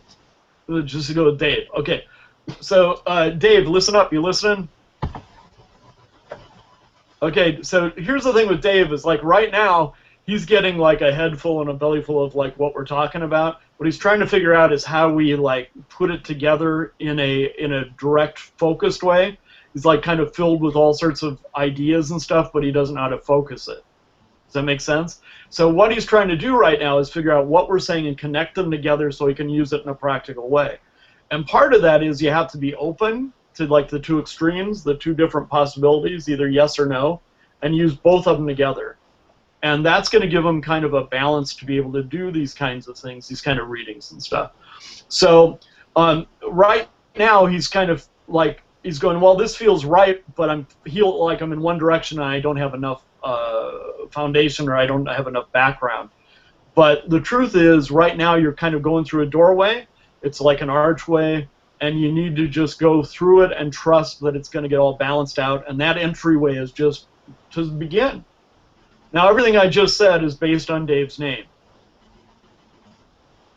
Just to go with Dave. Okay. So, Dave, listen up. You listening? Okay, so here's the thing with Dave is like right now he's getting like a head full and a belly full of like what we're talking about. What he's trying to figure out is how we like put it together in a direct, focused way. He's like kind of filled with all sorts of ideas and stuff, but he doesn't know how to focus it. Does that make sense? So what he's trying to do right now is figure out what we're saying and connect them together so he can use it in a practical way. And part of that is you have to be open to like the two extremes, the two different possibilities, either yes or no, and use both of them together. And that's going to give him kind of a balance to be able to do these kinds of things, these kind of readings and stuff. So right now he's kind of like, he's going, well, this feels right, but I'm in one direction and I don't have enough foundation or I don't have enough background. But the truth is, right now you're kind of going through a doorway. It's like an archway, and you need to just go through it and trust that it's going to get all balanced out. And that entryway is just to begin. Now, everything I just said is based on Dave's name.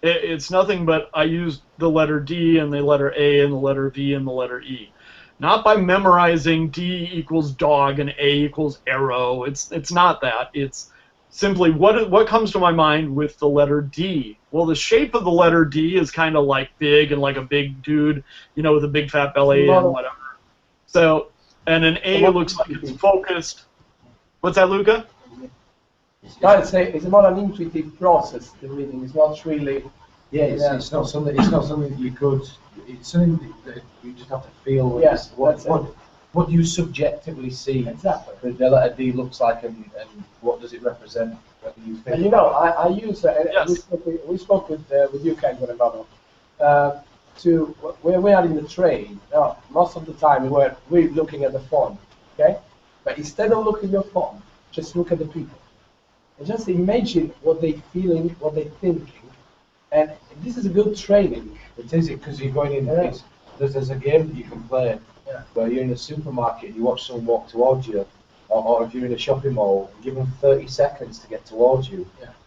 It's nothing but I used the letter D and the letter A and the letter V and the letter E. Not by memorizing D equals dog and A equals arrow. It's not that. It's simply what comes to my mind with the letter D. Well, the shape of the letter D is kind of like big and like a big dude, you know, with a big fat belly and whatever. So, and an A looks like it's focused. What's that, Luca? I'd say it's not an intuitive process. The reading is not really. Yeah, it's not something. It's not something that you could. It's something that you just have to feel. Yes, what you subjectively see. Exactly. The letter D looks like, and what does it represent? What do you think? And you know, I use. Yes. We spoke with you, Kenton Knepper, when we are in the train. Most of the time we're looking at the phone, okay? But instead of looking at your phone, just look at the people. And just imagine what they're feeling, what they're thinking. And this is a good training. It is because you're going in. Yeah. There's a game that you can play where you're in a supermarket and you watch someone walk towards you, or if you're in a shopping mall, give them 30 seconds to get towards you,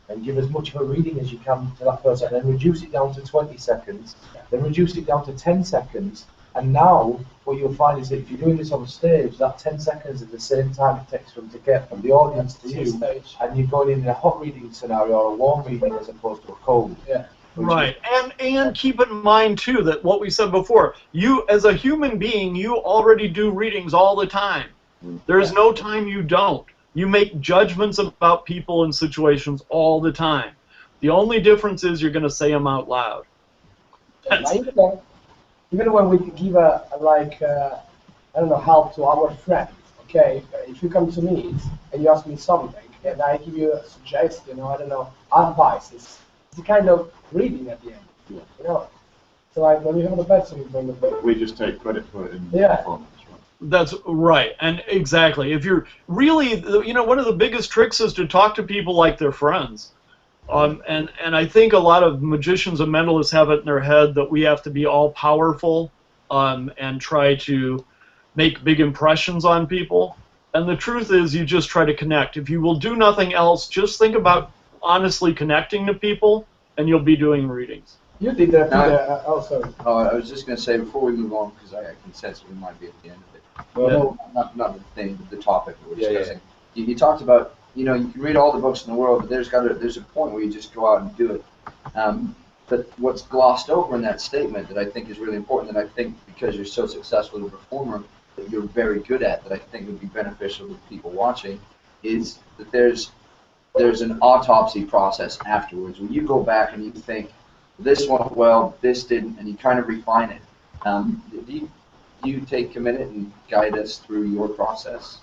and give as much of a reading as you can to that person, and then reduce it down to 20 seconds, then reduce it down to 10 seconds, and now what you'll find is that if you're doing this on stage, that 10 seconds is the same time it takes for them to get from the audience to you, and you're going in a hot reading scenario or a warm reading as opposed to a cold. Yeah. Right, and keep in mind too that what we said before, you as a human being, you already do readings all the time. There's no time you don't. You make judgments about people and situations all the time. The only difference is you're going to say them out loud. Even when we give I don't know, help to our friends, okay? If you come to me and you ask me something, and I give you a suggestion, or I don't know, advice, it's a kind of reading at the end, you know? So like when you have the person in front of you. We just take credit for it in performance. That's right, and exactly. If you're really, you know, one of the biggest tricks is to talk to people like they're friends. And I think a lot of magicians and mentalists have it in their head that we have to be all powerful and try to make big impressions on people. And the truth is you just try to connect. If you will do nothing else, just think about honestly connecting to people, and you'll be doing readings. You did that. Sorry. I was just going to say before we move on, because I can sense we might be at the end of it. Well, Not the thing, but the topic we're discussing. Yeah. You talked about, you know, you can read all the books in the world, but there's a point where you just go out and do it. But what's glossed over in that statement that I think is really important, that I think because you're so successful as a performer, that you're very good at, that I think would be beneficial to people watching, is that there's an autopsy process afterwards, where you go back and you think, this went well, this didn't, and you kind of refine it. Do you take a minute and guide us through your process?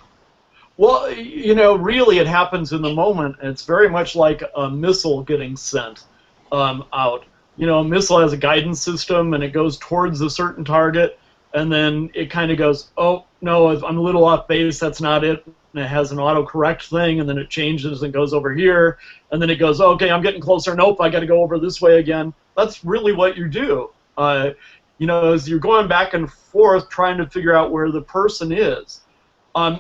Well, you know, really it happens in the moment. It's very much like a missile getting sent out. You know, a missile has a guidance system, and it goes towards a certain target, and then it kind of goes, oh, no, I'm a little off base, that's not it. And it has an autocorrect thing, and then it changes and goes over here, and then it goes, okay, I'm getting closer, nope, I got to go over this way again. That's really what you do. You know, as you're going back and forth trying to figure out where the person is.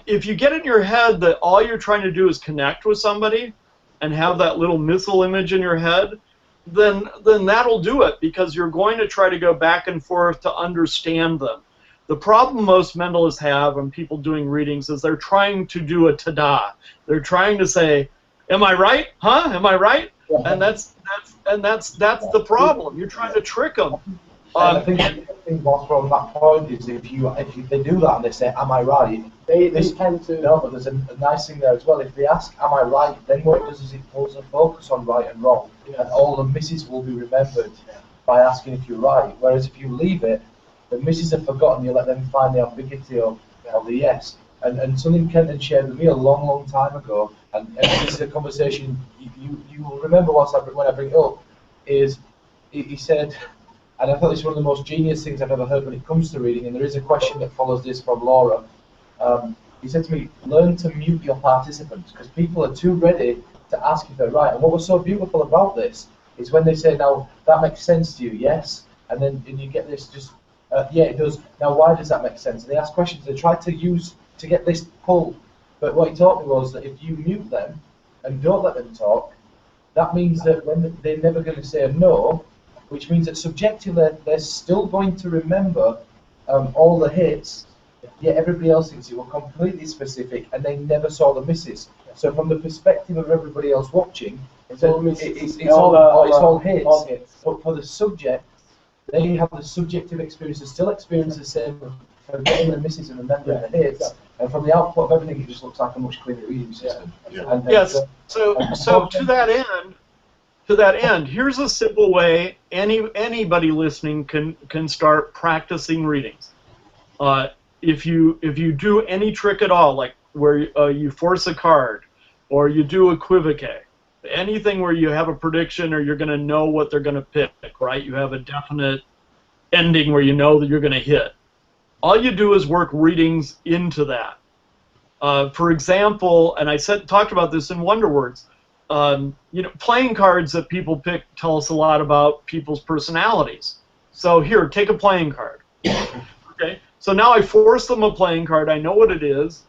If you get in your head that all you're trying to do is connect with somebody and have that little missile image in your head, then that'll do it, because you're going to try to go back and forth to understand them. The problem most mentalists have and people doing readings is they're trying to do a ta-da. They're trying to say, am I right? Huh? Am I right? And that's the problem. You're trying to trick them. I think what's from that point is if they do that and they say, am I right? They tend to. No, but there's a nice thing there as well. If they ask, am I right? Then what it does is it pulls a focus on right and wrong. Yes. And all the misses will be remembered by asking if you're right. Whereas if you leave it, the misses are forgotten. You let them find the ambiguity of the yes. And something Kenton shared with me a long, long time ago, and this is a conversation you will remember when I bring it up, is he said, and I thought this was one of the most genius things I've ever heard when it comes to reading, and there is a question that follows this from Laura. He said to me, learn to mute your participants, because people are too ready to ask if they're right. And what was so beautiful about this is when they say, now, that makes sense to you, yes? And then you get this just, yeah, it does. Now, why does that make sense? And they ask questions. They try to get this pull. But what he taught me was that if you mute them and don't let them talk, that means that when they're never going to say a no, which means that subjectively they're still going to remember all the hits, yet everybody else thinks it were completely specific and they never saw the misses. So from the perspective of everybody else watching, it's all hits. But for the subject, they have the subjective experience, they still experience the same for getting the misses and remembering the hits. And from the output of everything, it just looks like a much cleaner reading system. Yeah. And Yes. So to that end, here's a simple way anybody listening can start practicing readings. If you do any trick at all, like where you force a card, or you do equivocate, anything where you have a prediction or you're going to know what they're going to pick, right? You have a definite ending where you know that you're going to hit. All you do is work readings into that. For example, and I talked about this in Wonder Words. You know, playing cards that people pick tell us a lot about people's personalities. So here, take a playing card. Okay. So now I force them a playing card. I know what it is,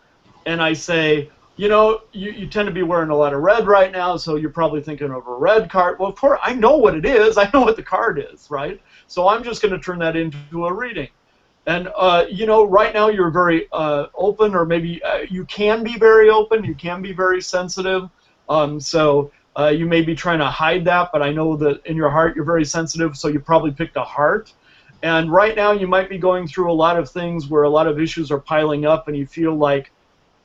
and I say, you know, you tend to be wearing a lot of red right now, so you're probably thinking of a red card. Well, of course, I know what it is. I know what the card is, right? So I'm just going to turn that into a reading. And, you know, right now you're very open, or maybe you can be very open. You can be very sensitive. So you may be trying to hide that, but I know that in your heart you're very sensitive, so you probably picked a heart. And right now you might be going through a lot of things where a lot of issues are piling up, and you feel like,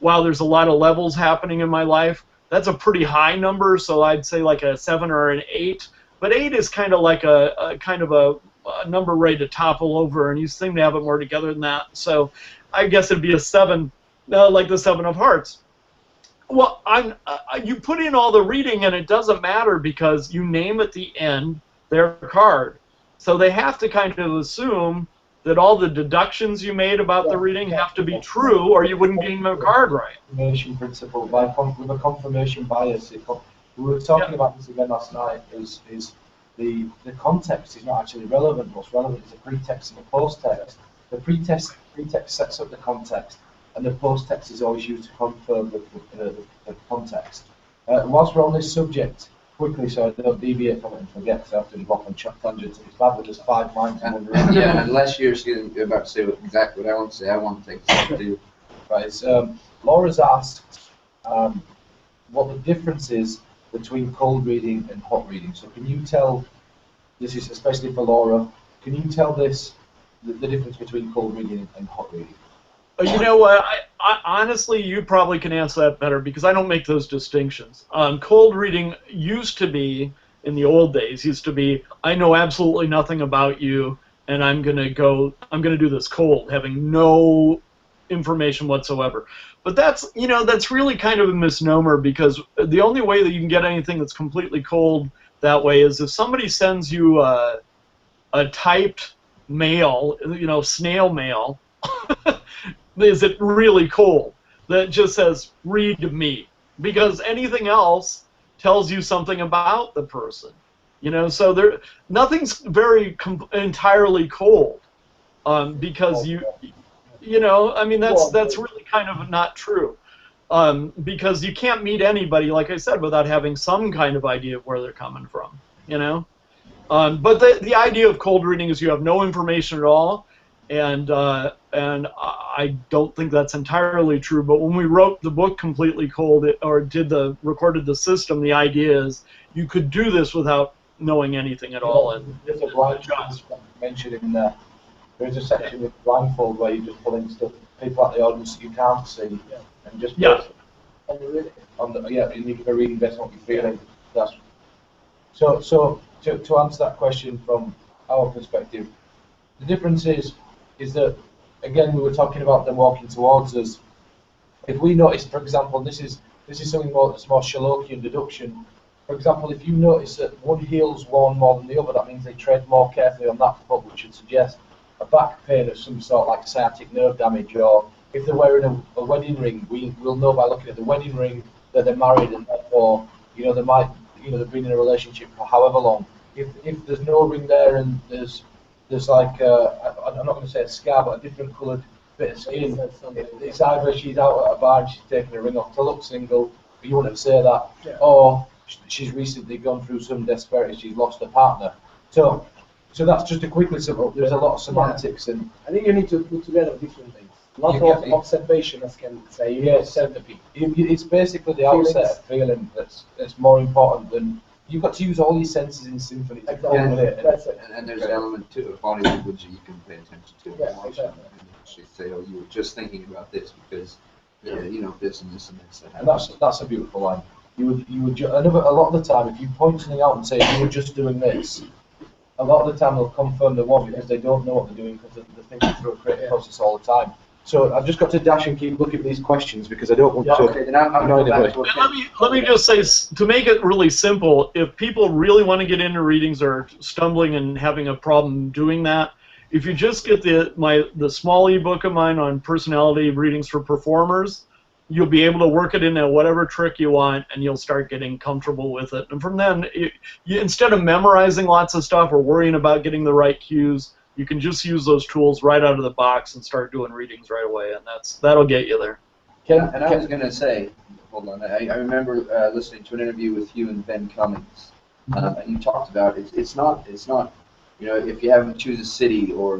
wow, there's a lot of levels happening in my life. That's a pretty high number, so I'd say like a 7 or an 8. But 8 is kind of like a number ready to topple over, and you seem to have it more together than that. So I guess it'd be a 7, like the 7 of hearts. Well, you put in all the reading, and it doesn't matter because you name at the end their card. So they have to kind of assume that all the deductions you made about the reading have to be true, or you wouldn't gain a card right. Confirmation principle, with a confirmation bias. We were talking about this again last night. Is the context is not actually relevant. What's relevant is the pretext and the post-text. The pretext sets up the context, and the post-text is always used to confirm the context. Whilst we're on this subject, quickly, so I don't deviate from it and forget, because I have to go off on tangents. It's bad when there's 5 minds in one room. Yeah, unless you're about to say exactly what I want to say, I want to take a second too. Right, Laura's asked what the difference is between cold reading and hot reading. So can you tell, this is especially for Laura, can you tell the difference between cold reading and hot reading? You know what? I honestly, you probably can answer that better because I don't make those distinctions. Cold reading used to be, in the old days, I know absolutely nothing about you, and I'm gonna do this cold, having no information whatsoever. But that's really kind of a misnomer, because the only way that you can get anything that's completely cold that way is if somebody sends you a typed mail, snail mail. Is it really cold? That just says, read me. Because anything else tells you something about the person. So nothing's very entirely cold. because you know, I mean, that's really kind of not true. Because you can't meet anybody, like I said, without having some kind of idea of where they're coming from, you know? But the idea of cold reading is you have no information at all, and I don't think that's entirely true. But when we wrote the book completely cold, recorded the system, the idea is you could do this without knowing anything at all. And there's a blindfold mentioned in there. There's a section with blindfold where you just pull in stuff, people at the audience that you can't see, and just and you give a reading based on what you're feeling. So to answer that question from our perspective, the difference is that, again, we were talking about them walking towards us. If we notice, for example, this is something that's more Sherlockian deduction. For example, if you notice that one heel's worn more than the other, that means they tread more carefully on that foot, which would suggest a back pain of some sort, like sciatic nerve damage. Or if they're wearing a wedding ring, we'll know by looking at the wedding ring that they're married, and therefore, you know, they've been in a relationship for however long. If there's no ring there and there's like I'm not going to say a scar, but a different coloured bit of skin, it's either she's out at a bar and she's taking her ring off to look single, but you wouldn't say that, or she's recently gone through some desperate, she's lost her partner. So that's just a quick list of, there's a lot of semantics, and I think you need to put together different things. Not all observation, as can say, it's basically the outset feeling that's more important than, you've got to use all your senses in symphony to coordinate. And there's an element too of body language that you can pay attention to. Yeah, exactly. And actually say, oh, you were just thinking about this because you know this and this and this. And that's a beautiful line. You would a lot of the time, if you point something out and say you were just doing this, a lot of the time they'll confirm they won't, because they don't know what they're doing, because they're thinking through a creative process all the time. So I've just got to dash and keep looking at these questions because I don't want to. Okay, then I'm going back to let me just say, to make it really simple, if people really want to get into readings or stumbling and having a problem doing that, if you just get the small ebook of mine on personality readings for performers, you'll be able to work it into whatever trick you want, and you'll start getting comfortable with it. And from then, instead of memorizing lots of stuff or worrying about getting the right cues, you can just use those tools right out of the box and start doing readings right away, and that'll get you there. I was going to say, hold on, I remember listening to an interview with you and Ben Cummings, and you talked about it's not you know, if you have them choose a city or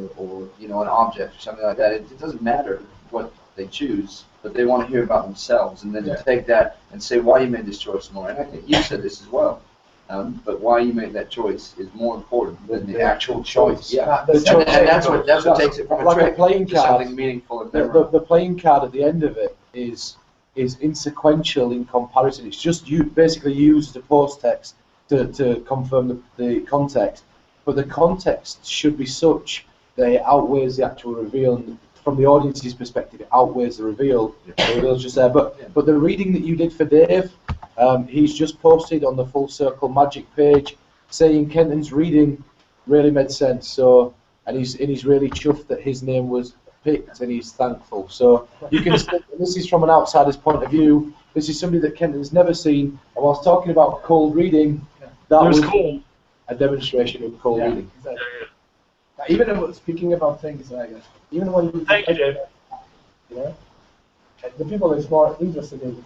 you know, an object or something like that, it doesn't matter what they choose, but they want to hear about themselves, and then to take that and say why you made this choice more. And I think you said this as well. But why you made that choice is more important than the actual choice. Yeah, and that's what takes it from a like trick a playing to card, something meaningful and memorable. The playing card at the end of it is insequential in comparison. It's just you basically use the post text to confirm the context, but the context should be such that it outweighs the actual reveal. And from the audience's perspective, it outweighs the reveal. The reveal's just there. But the reading that you did for Dave, he's just posted on the Full Circle Magic page saying Kenton's reading really made sense. So, and he's really chuffed that his name was picked, and he's thankful. So you can see, this is from an outsider's point of view. This is somebody that Kenton's never seen. And whilst talking about cold reading, that was cool. A demonstration of cold reading. Exactly. Even speaking about things like even when you the people is more interested in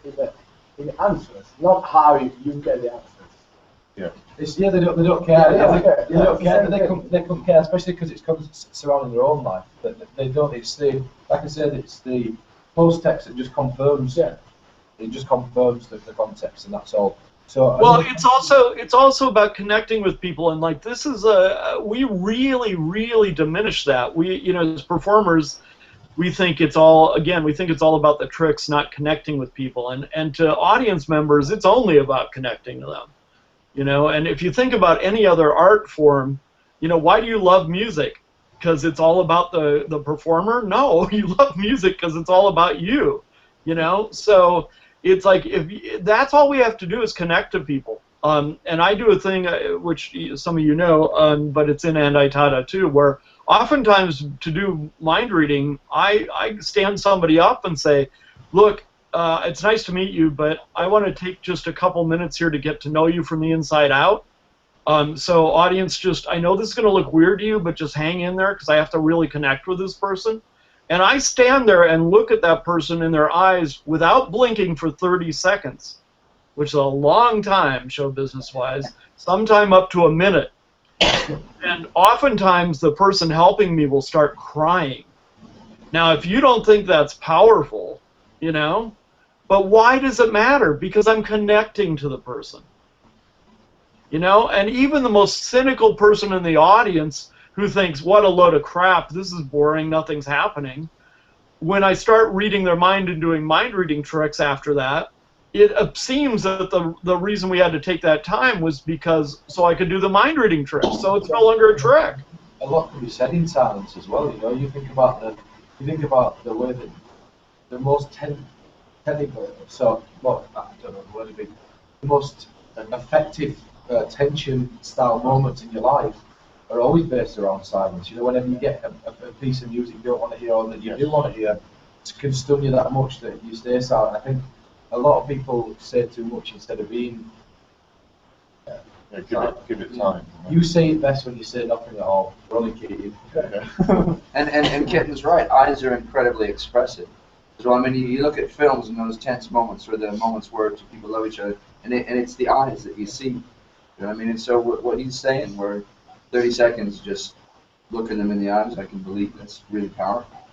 the answers, not how you get the answers. Yeah. They don't care. They don't care. They couldn't care, especially because it's surrounding their own life. They don't. It's like I said, it's the post text that just confirms. Yeah. It just confirms the context, and that's all. So well, it's also about connecting with people, and like this is we really diminish that. We as performers, we think it's all about the tricks, not connecting with people, and to audience members, it's only about connecting to them. And if you think about any other art form, why do you love music? Because it's all about the performer? No, you love music because it's all about you. So it's like that's all we have to do is connect to people. And I do a thing which some of you know, but it's in Anti-Tata too, where oftentimes to do mind reading, I stand somebody up and say, look, it's nice to meet you, but I want to take just a couple minutes here to get to know you from the inside out. So audience, I know this is going to look weird to you, but just hang in there because I have to really connect with this person. And I stand there and look at that person in their eyes without blinking for 30 seconds, which is a long time, show business-wise, sometime up to a minute. And oftentimes the person helping me will start crying. Now, if you don't think that's powerful, you know, but why does it matter? Because I'm connecting to the person. You know, and even the most cynical person in the audience who thinks, what a load of crap, this is boring, nothing's happening. When I start reading their mind and doing mind reading tricks after that, it seems that the reason we had to take that time was because so I could do the mind reading trick. So it's no longer a trick. A lot can be said in silence as well. You know, you think about the way that the most technical, so well, I don't know the word, the most effective tension style moments in your life are always based around silence. You know, whenever you get a piece of music you don't want to hear or that you do want to hear, it can stun you that much that you stay silent. I think a lot of people say too much instead of being. Give it time. You say it best when you say nothing at all. Ronnie Keating. And Kenton's right. Eyes are incredibly expressive. So I mean, you look at films and those tense moments, or the moments where two people love each other, and it's the eyes that you see. You know what I mean? And so what he's saying, where 30 seconds just looking them in the eyes, I can believe that's really powerful.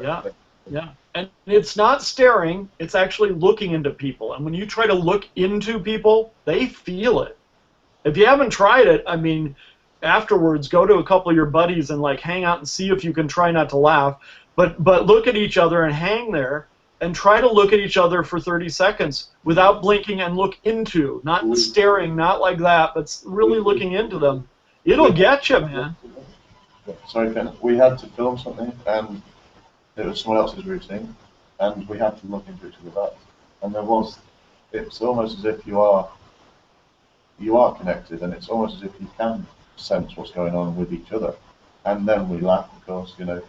Yeah, yeah. And it's not staring, it's actually looking into people. And when you try to look into people, they feel it. If you haven't tried it, I mean, afterwards, go to a couple of your buddies and like hang out and see if you can try not to laugh. But look at each other and hang there and try to look at each other for 30 seconds without blinking and look into, not staring, not like that, but really looking into them. It'll get you, man. Sorry, Ken. We had to film something, and it was someone else's routine, and we had to look into each other's eyes. And it's almost as if you are connected, and it's almost as if you can sense what's going on with each other. And then we laugh, of course, you know.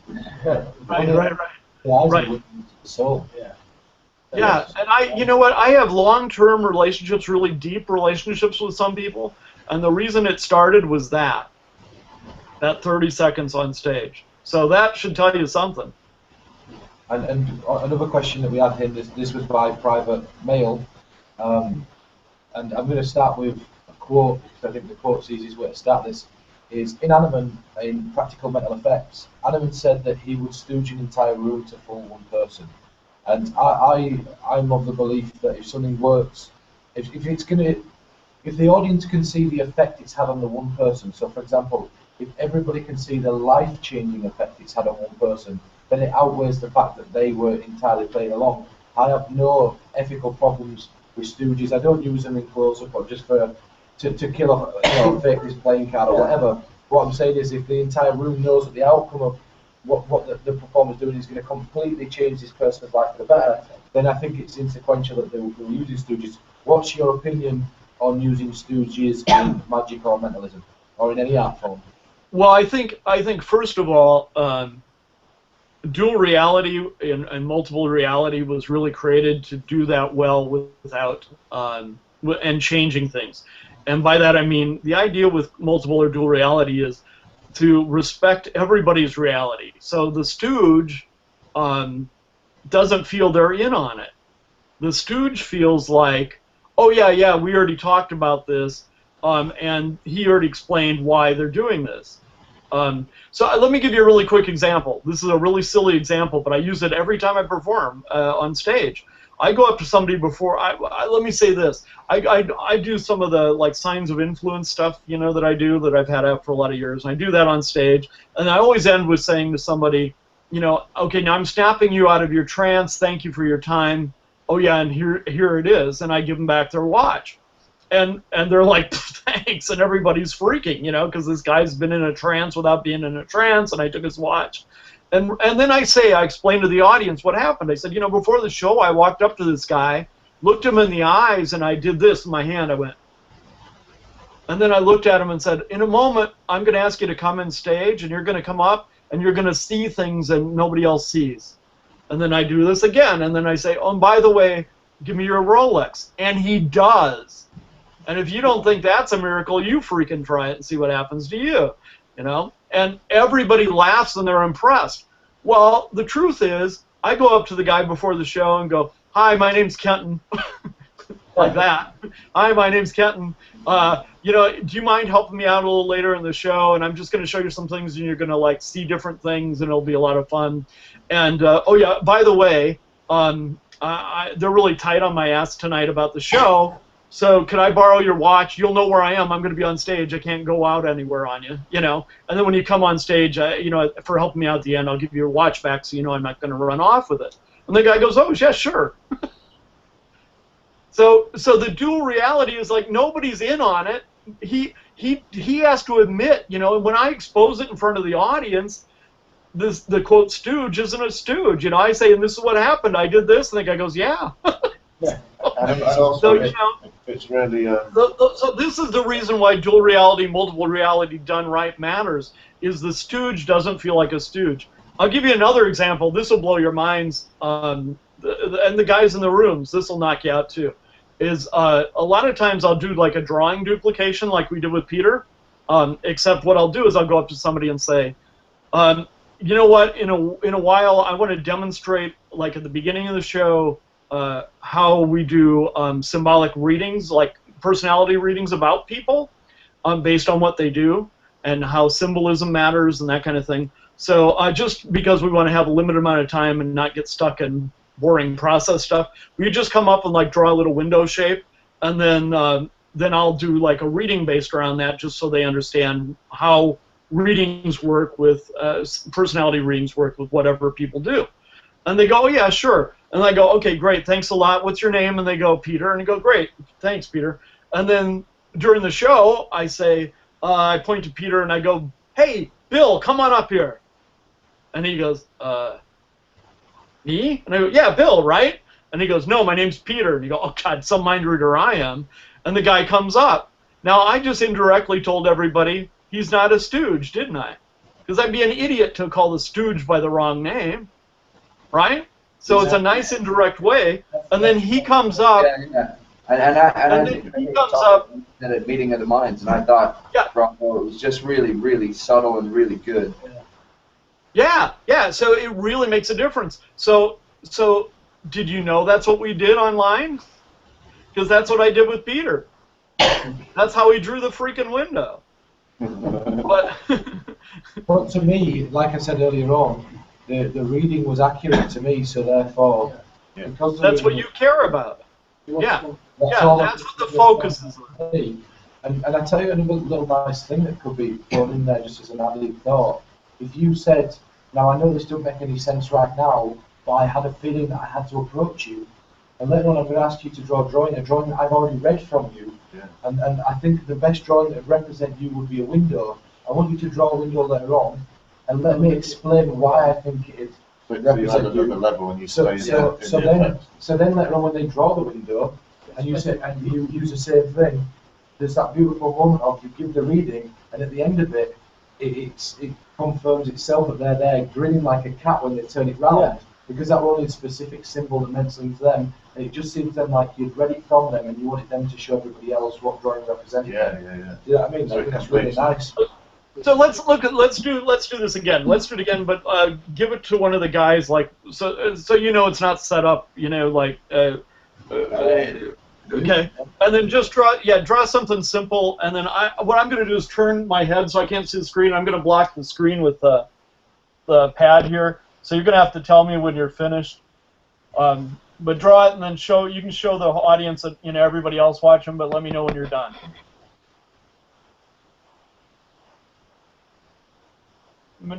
Right. Right. So, yeah. Yeah, and you know what? I have long-term relationships, really deep relationships with some people, and the reason it started was that 30 seconds on stage. So that should tell you something. And another question that we had here, this was by private mail, and I'm going to start with a quote, because I think the quote's the easiest way to start this, is in Animan, in Practical Mental Effects, Animan said that he would stooge an entire room to fool one person. And I'm of the belief that if something works, if the audience can see the effect it's had on the one person, so for example, if everybody can see the life-changing effect it's had on one person, then it outweighs the fact that they were entirely playing along. I have no ethical problems with stooges. I don't use them in close-up or just to kill off, fake this playing card or whatever. What I'm saying is if the entire room knows that the outcome of what the performer's doing is going to completely change this person's life for the better, then I think it's insequential that they will use stooges. What's your opinion on using stooges in magic or mentalism, or in any art form? Well, I think first of all, dual reality and multiple reality was really created to do that well without and changing things. And by that I mean the idea with multiple or dual reality is to respect everybody's reality. So the stooge doesn't feel they're in on it. The stooge feels like, oh yeah, we already talked about this, and he already explained why they're doing this. So let me give you a really quick example. This is a really silly example, but I use it every time I perform on stage. I go up to somebody before, let me say this, I do some of the like signs of influence stuff, that I do, that I've had out for a lot of years, and I do that on stage, and I always end with saying to somebody, okay, now I'm snapping you out of your trance, thank you for your time, oh yeah, and here it is, and I give them back their watch. And they're like, thanks, and everybody's freaking, because this guy's been in a trance without being in a trance, and I took his watch. And then I explained to the audience what happened. I said, before the show, I walked up to this guy, looked him in the eyes, and I did this in my hand. I went. And then I looked at him and said, in a moment, I'm going to ask you to come on stage, and you're going to come up, and you're going to see things that nobody else sees. And then I do this again, and then I say, oh, and by the way, give me your Rolex. And he does. And if you don't think that's a miracle, you freaking try it and see what happens to you, you know? And everybody laughs and they're impressed. Well, the truth is, I go up to the guy before the show and go, "Hi, my name's Kenton." Like that. "Hi, my name's Kenton. You know, do you mind helping me out a little later in the show? And I'm just going to show you some things, and you're going to like see different things, and it'll be a lot of fun. And oh yeah, by the way, they're really tight on my ass tonight about the show. So could I borrow your watch? You'll know where I am. I'm going to be on stage. I can't go out anywhere on you, you know. And then when you come on stage, you know, for helping me out at the end, I'll give you your watch back, so you know I'm not going to run off with it." And the guy goes, "Oh yeah, sure." So the dual reality is like nobody's in on it. He has to admit, you know, when I expose it in front of the audience, the quote stooge isn't a stooge. You know, I say, "And this is what happened. I did this," and the guy goes, "Yeah." Yeah. And also, So, you know, it's really so this is the reason why dual reality, multiple reality done right matters, is the stooge doesn't feel like a stooge. I'll give you another example. This will blow your minds, and the guys in the rooms, this will knock you out too, is a lot of times I'll do like a drawing duplication like we did with Peter, except what I'll do is I'll go up to somebody and say, "You know what, in a while I want to demonstrate, like at the beginning of the show, how we do symbolic readings, like personality readings about people, based on what they do and how symbolism matters and that kind of thing. So just because we want to have a limited amount of time and not get stuck in boring process stuff, we just come up and like draw a little window shape, and then I'll do like a reading based around that, just so they understand how readings work with personality readings work with whatever people do." And they go, "Oh yeah, sure." And I go, "Okay, great, thanks a lot. What's your name?" And they go, "Peter." And I go, "Great, thanks, Peter." And then during the show, I say, I point to Peter and I go, "Hey, Bill, come on up here." And he goes, "Me?" And I go, "Yeah, Bill, right?" And he goes, "No, my name's Peter." And you go, "Oh God, some mind reader I am." And the guy comes up. Now I just indirectly told everybody he's not a stooge, didn't I? Because I'd be an idiot to call the stooge by the wrong name, right? So it's a nice indirect way. And then he comes up. Yeah. And then he comes up at a meeting of the minds, and I thought, Yeah. bravo, it was just really, really subtle and really good. Yeah. So it really makes a difference. So did you know that's what we did online? Because that's what I did with Peter. That's how he drew the freaking window. But But to me, like I said earlier on, the reading was accurate to me, so therefore, Yeah. because the that's what reading- you care about. Yeah. that's all That's what the focus is on. And I tell you another little nice thing that could be thrown in there just as an added thought. If you said, "Now I know this doesn't make any sense right now, but I had a feeling that I had to approach you, and later on I'm going to ask you to draw a drawing that I've already read from you, Yeah. and I think the best drawing that would represent you would be a window. I want you to draw a window later on, and let me explain why I think it So you add represent another you." level and you So, stay so, in so the then, effect. so then later on when they draw the window, and you say, and you use the same thing, there's that beautiful moment of you give the reading, and at the end of it, it confirms itself that they're there grinning like a cat when they turn it round, Yeah. because that was only a specific symbol that meant something to them, and it just seems then like you'd read it from them, and you wanted them to show everybody else what drawing represented. Yeah. You know what I mean? So I it think that's really completes nice. So let's do this again. Let's do it again, but give it to one of the guys, like so you know it's not set up. You know, like okay, and then just draw something simple, and then what I'm going to do is turn my head so I can't see the screen. I'm going to block the screen with the pad here. So you're going to have to tell me when you're finished. But draw it and then show. You can show the audience, you know, everybody else watching, but let me know when you're done.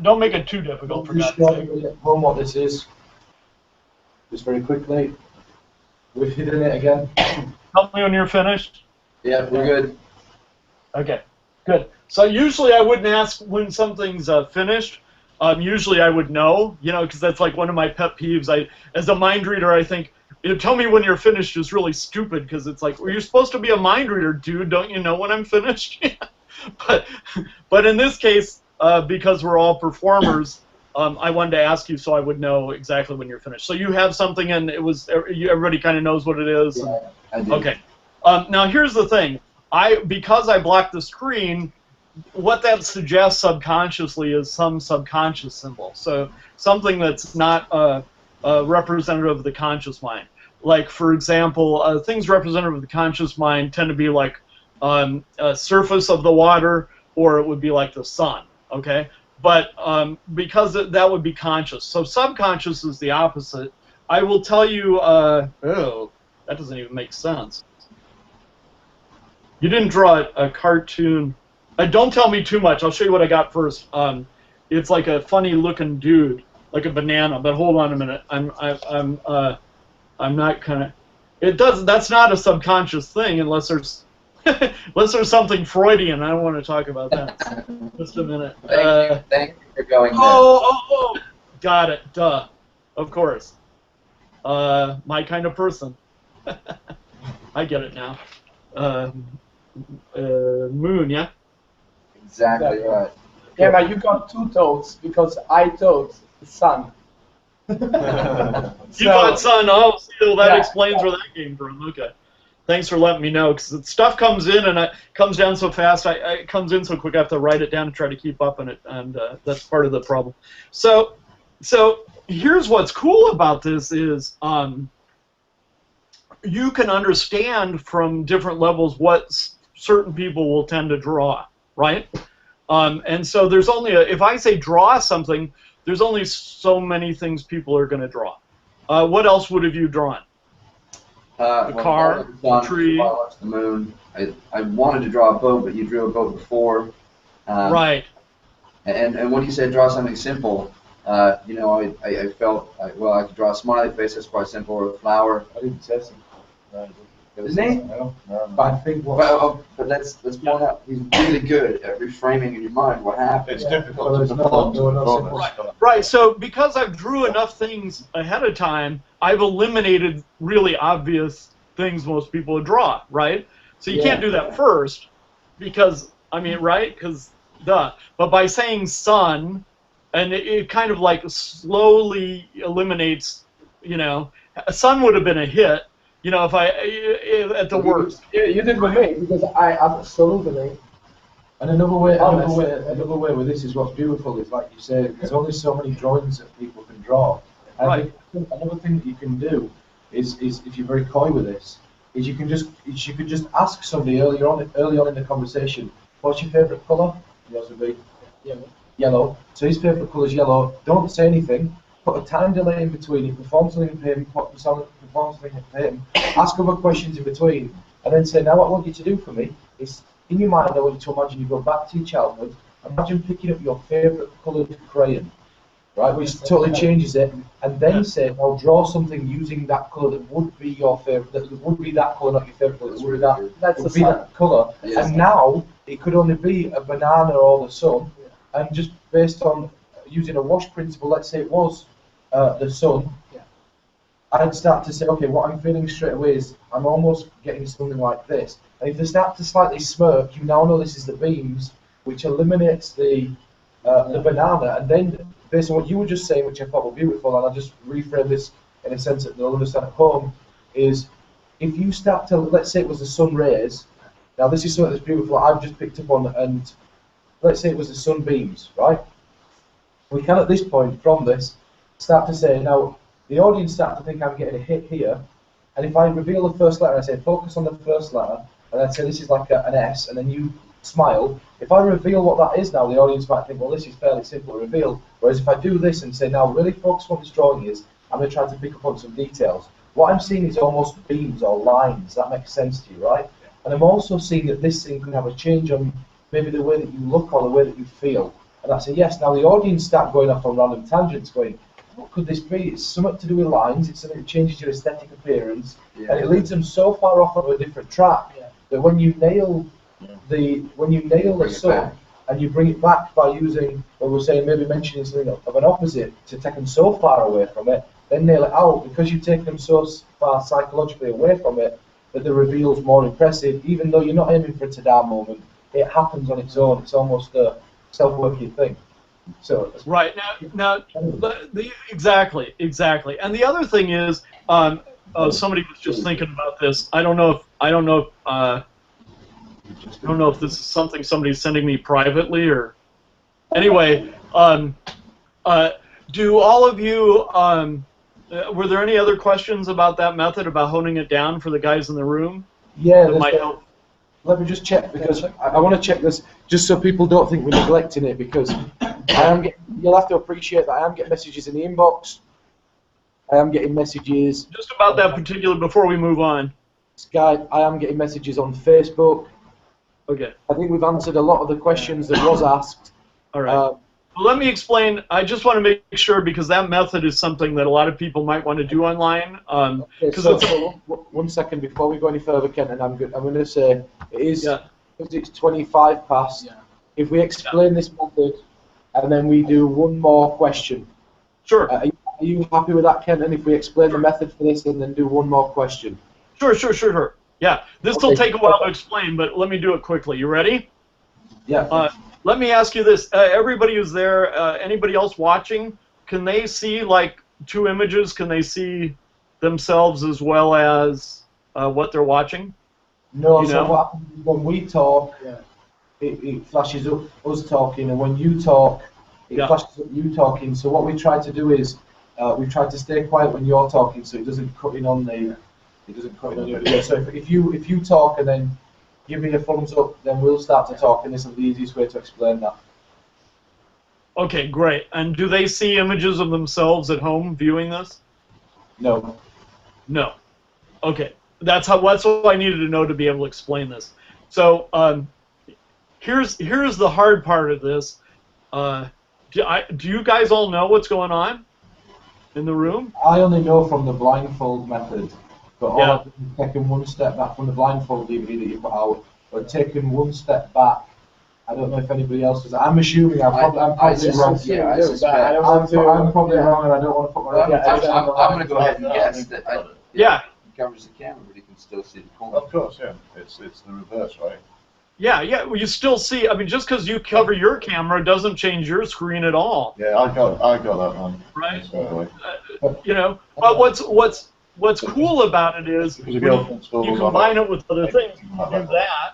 Don't make it too difficult, for Just God's show sake. everybody at home what this is, just very quickly. We've hidden it again. Tell me when you're finished. Yeah, we're good. Okay, good. So usually I wouldn't ask when something's finished. Usually I would know, you know, because that's like one of my pet peeves. As a mind reader, I think, you know, tell me when you're finished is really stupid, because it's like, well, you're supposed to be a mind reader, dude. Don't you know when I'm finished? But in this case, because we're all performers, I wanted to ask you so I would know exactly when you're finished. So you have something, and everybody kind of knows what it is. Yeah, I do. Okay. Now here's the thing. because I blocked the screen, what that suggests subconsciously is some subconscious symbol. So something that's not representative of the conscious mind. Like, for example, things representative of the conscious mind tend to be like a surface of the water, or it would be like the sun, okay? But because that would be conscious. So subconscious is the opposite. I will tell you, oh, that doesn't even make sense. You didn't draw a cartoon. Don't tell me too much. I'll show you what I got first. It's like a funny looking dude, like a banana, but hold on a minute. I'm not kind of, it does, that's not a subconscious thing unless there's, unless there's something Freudian. I don't want to talk about that. Just a minute. Thank you for going there. Oh, got it, duh, of course. My kind of person. I get it now. Moon, yeah? Exactly right. Yeah, but you got two toads because I toad the sun. You thought sun, oh, see, well, that Yeah. explains where that came from. Okay. Thanks for letting me know, because stuff comes in and it comes down so fast, it comes in so quick I have to write it down and try to keep up on it, and that's part of the problem. So here's what's cool about this is you can understand from different levels what certain people will tend to draw, right? And so there's only, if I say draw something, there's only so many things people are going to draw. What else would have you drawn? The car, the tree. The moon. I wanted to draw a boat, but you drew a boat before. Right. And when you said draw something simple, you know, I felt, well, I could draw a smiley face, that's quite simple, or a flower. I didn't say something. Isn't he? No. But I think But let's point out, he's really good at reframing in your mind what happened. It's Well, difficult there's to no- perform no- no performance. simple- Right, so because I've drew enough things ahead of time, I've eliminated really obvious things most people would draw, right? So you can't do that first, because, I mean, right? Because, duh. But by saying sun, and it kind of like slowly eliminates, you know, a sun would have been a hit, you know, if at the worst. Yeah, you did with me because I absolutely. And another way Honestly. with this is what's beautiful is, like you say, there's only so many drawings that people can draw. And Right. I think another thing that you can do is if you're very coy with this, is you can just ask somebody early on in the conversation, what's your favourite colour? Yours would be yellow. So his favourite colour is yellow. Don't say anything. Put a time delay in between. You perform something for him. Perform something for him. Ask other questions in between, and then say, now what I want you to do for me is, in your mind, I want you to imagine you go back to your childhood. Imagine picking up your favourite coloured crayon, right, which totally changes it, and then say, I'll draw something using that colour that would be your favourite, that would be that colour, not your favourite colour, that would be that, That's would the be sun. that colour. Yes. And now it could only be a banana or the sun, and just based on using a wash principle, let's say it was the sun, I'd start to say, okay, what I'm feeling straight away is I'm almost getting something like this. And if they start to slightly smirk, you now know this is the beams, which eliminates the banana. And then, based on what you were just saying, which I thought was beautiful, and I'll just reframe this in a sense that they'll understand at home, is if you start to, let's say it was the sun rays, now this is something that's beautiful I've just picked up on, and let's say it was the sunbeams, right? We can, at this point, from this, start to say, now, the audience start to think I'm getting a hit here, and if I reveal the first letter, I say focus on the first letter, and I say this is like an S, and then you smile. If I reveal what that is now, the audience might think, well, this is fairly simple to reveal. Whereas if I do this and say, now really focus on what this drawing is, I'm going to try to pick up on some details. What I'm seeing is almost beams or lines. That makes sense to you, right? And I'm also seeing that this thing could have a change on maybe the way that you look or the way that you feel. And I say, yes, now the audience start going off on random tangents going, what could this be? It's something to do with lines, it's something that changes your aesthetic appearance, and it leads them so far off on a different track that when you nail the sun and you bring it back by using, what we're saying, maybe mentioning something of an opposite to take them so far away from it, then nail it out, because you take them so far psychologically away from it that the reveal's more impressive, even though you're not aiming for a ta-da moment. It happens on its own. It's almost a self-working thing. So Right, now exactly, and the other thing is, somebody was just thinking about this. I don't know if I don't know if this is something somebody's sending me privately or. Anyway, do all of you? Were there any other questions about that method, about honing it down for the guys in the room? Yeah, That might help. let me just check, because I want to check this just so people don't think we're neglecting it, because you'll have to appreciate that I am getting messages in the inbox. I am getting messages. Just about that particular, before we move on. Skype. I am getting messages on Facebook. Okay. I think we've answered a lot of the questions that was asked. All right. Well, let me explain. I just want to make sure, because that method is something that a lot of people might want to do online. Okay, so one second before we go any further, Ken, and I'm going to say it is, because it's 25 past. Yeah. If we explain this method and then we do one more question. Sure. Are you happy with that, Ken? And if we explain the method for this and then do one more question. Sure. Yeah, this will take a while to explain, but let me do it quickly. You ready? Yeah. Let me ask you this. Everybody who's there, anybody else watching, can they see like two images? Can they see themselves as well as what they're watching? No, You so know? what happens when we talk, it flashes up us talking, and when you talk, it flashes up you talking. So what we try to do is we try to stay quiet when you're talking, so it doesn't cut in on the your video. So if you talk and then give me a thumbs up, then we'll start to talk, and this is the easiest way to explain that. Okay, great. And do they see images of themselves at home viewing this? No. No. Okay. That's what I needed to know to be able to explain this. So here's the hard part of this. Do you guys all know what's going on in the room? I only know from the blindfold method, but all I've done is taken one step back from the blindfold DVD that you put out, but taken one step back. I don't know if anybody else does. I'm assuming I'm probably wrong. I suspect. I'm probably wrong, and I don't want to put my I'm going to go ahead and guess that he covers the camera, but he can still see the corner. Of course, yeah. It's the reverse, right? Yeah. Well, you still see. I mean, just because you cover your camera doesn't change your screen at all. Yeah, I got that one. Right. Certainly. But what's cool about it is when you combine it with other things. You do that,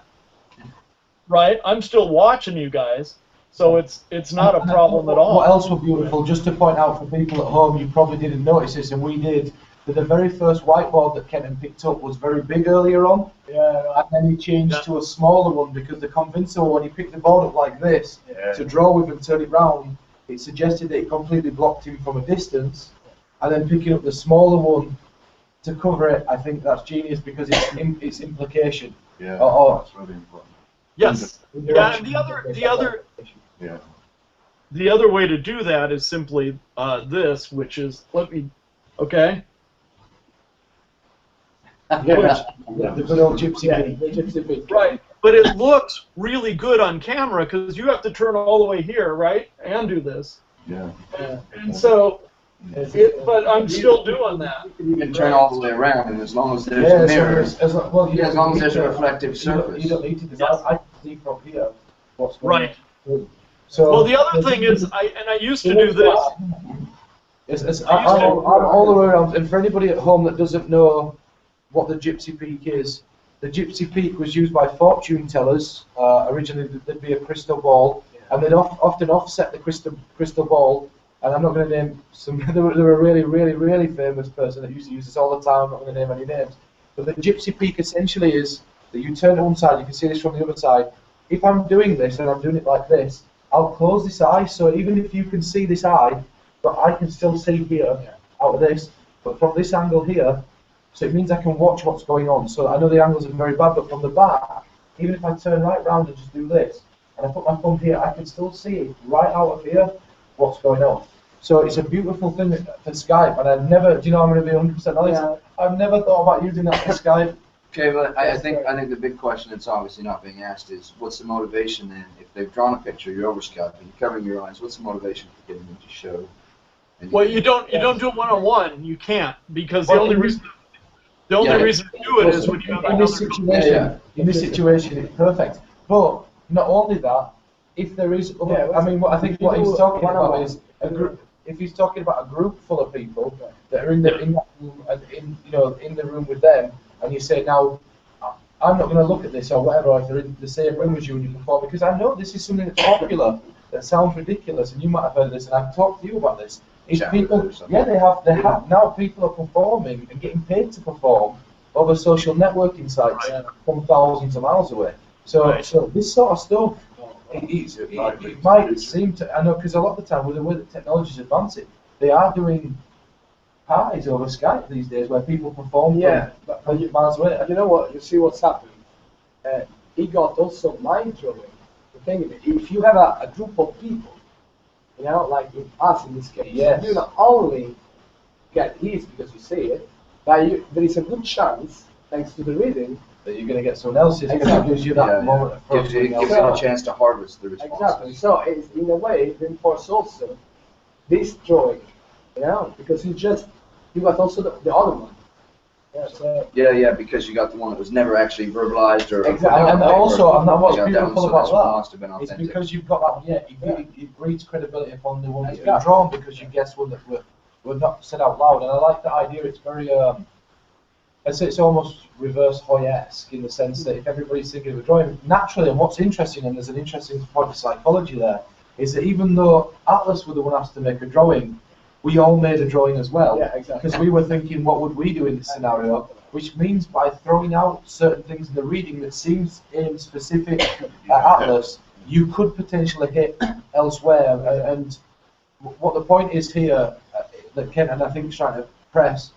right? I'm still watching you guys, so it's not a problem at all. What else was beautiful? Just to point out for people at home, you probably didn't notice this, and we did. That the very first whiteboard that Kenton picked up was very big earlier on, and then he changed to a smaller one because the convincer, when he picked the board up like this to draw with and turn it round, it suggested that it completely blocked him from a distance, and then picking up the smaller one to cover it, I think that's genius because it's implication. Yeah, that's really important. Yes. Yeah, and the other way to do that is simply this, which is okay. The good old gypsy beat. Right, but it looks really good on camera because you have to turn all the way here, right, and do this. Yeah. And so, but I'm still doing that. You can turn all the way around, and as long as there's a mirror, as long as there's a reflective surface. You don't need to, because I can see from here what's going on. So, well, the other thing is, I used to do this. I'm all the way around, and for anybody at home that doesn't know what the Gypsy Peak is, the Gypsy Peak was used by fortune tellers. Originally, there'd be a crystal ball, and they'd often offset the crystal ball. And I'm not going to name some. There were a really famous person that used to use this all the time. I'm not going to name any names. But the Gypsy Peak essentially is that you turn to one side. You can see this from the other side. If I'm doing this and I'm doing it like this, I'll close this eye. So even if you can see this eye, but I can still see here out of this. But from this angle here, so it means I can watch what's going on. So I know the angles are very bad, but from the back, even if I turn right round and just do this, and I put my thumb here, I can still see right out of here what's going on. So it's a beautiful thing for Skype, and I've never, do you know, I'm going to be 100% honest, I've never thought about using that for Skype. Okay, but I think the big question that's obviously not being asked is, what's the motivation then? If they've drawn a picture, you're over Skype, and you're covering your eyes, what's the motivation for getting them to show? Well, you don't do it one-on-one. You can't, because the only reason to do it is when you have in this situation. In this situation, it's perfect. But not only that, if there is other, I mean, I think what he's talking about is a group. If he's talking about a group full of people that are in that room and in the room with them, and you say now, I'm not going to look at this or whatever, or if they're in the same room as you and you perform, because I know this is something that's popular, that sounds ridiculous, and you might have heard of this, and I've talked to you about this. It's people, yeah, they have now people are performing and getting paid to perform over social networking sites from thousands of miles away. So, so this sort of stuff, it might seem to, I know, because a lot of the time with the way that technology is advancing, they are doing parties over Skype these days where people perform from 100 miles away. You know what? You see what's happening. He got also mind throwing. The thing is, if you have a group of people, you know, like us in this case, you not only get his because you say it, but there is a good chance, thanks to the reading, that you're going to get someone else's. Exactly. Gives you that moment of gives you a chance to harvest the responses. Exactly. So it's, in a way, it reinforces also this drawing, you know, because you got also the other one. Yeah, so yeah, because you got the one that was never actually verbalized or. Exactly. And also, and what's beautiful so about that is because you've got that one, it breeds credibility upon the one that's been drawn because you guess one that were not said out loud. And I like that idea. It's very, I'd say it's almost reverse Hoyer-esque in the sense that if everybody's thinking of a drawing, naturally, and what's interesting, and there's an interesting point of psychology there, is that even though Atlas were the one asked to make a drawing, we all made a drawing as well. Yeah, exactly. Because we were thinking, what would we do in this scenario? Which means by throwing out certain things in the reading that seems aimed specific at Atlas, you could potentially hit elsewhere. And what the point is here, that Kenton, I think, is trying to press,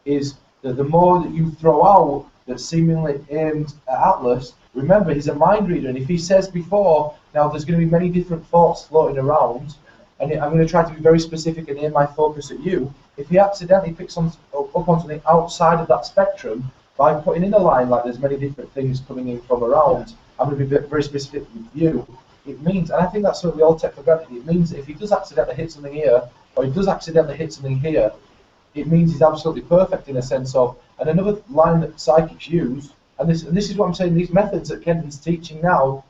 is that the more that you throw out that's seemingly aimed at Atlas, remember, he's a mind reader, and if he says before, now there's going to be many different thoughts floating around, and I'm going to try to be very specific and aim my focus at you. If he accidentally picks up on something outside of that spectrum, by putting in a line like there's many different things coming in from around, I'm going to be very specific with you. It means, and I think that's something we all take for granted, it means that if he does accidentally hit something here, or he does accidentally hit something here, it means he's absolutely perfect in a sense of, and another line that psychics use, and this is what I'm saying, these methods that Kenton's teaching now,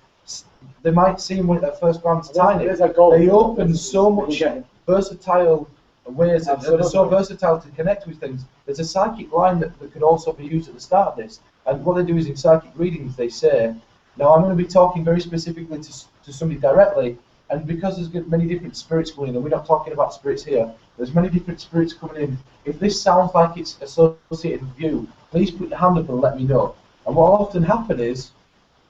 they might seem at first glance tiny. They open so much versatile ways, and they're so versatile to connect with things. There's a psychic line that could also be used at the start of this, and what they do is in psychic readings they say, now I'm going to be talking very specifically to somebody directly, and because there's many different spirits coming in, and we're not talking about spirits here, there's many different spirits coming in. If this sounds like it's associated with you, please put your hand up and let me know. And what will often happen is,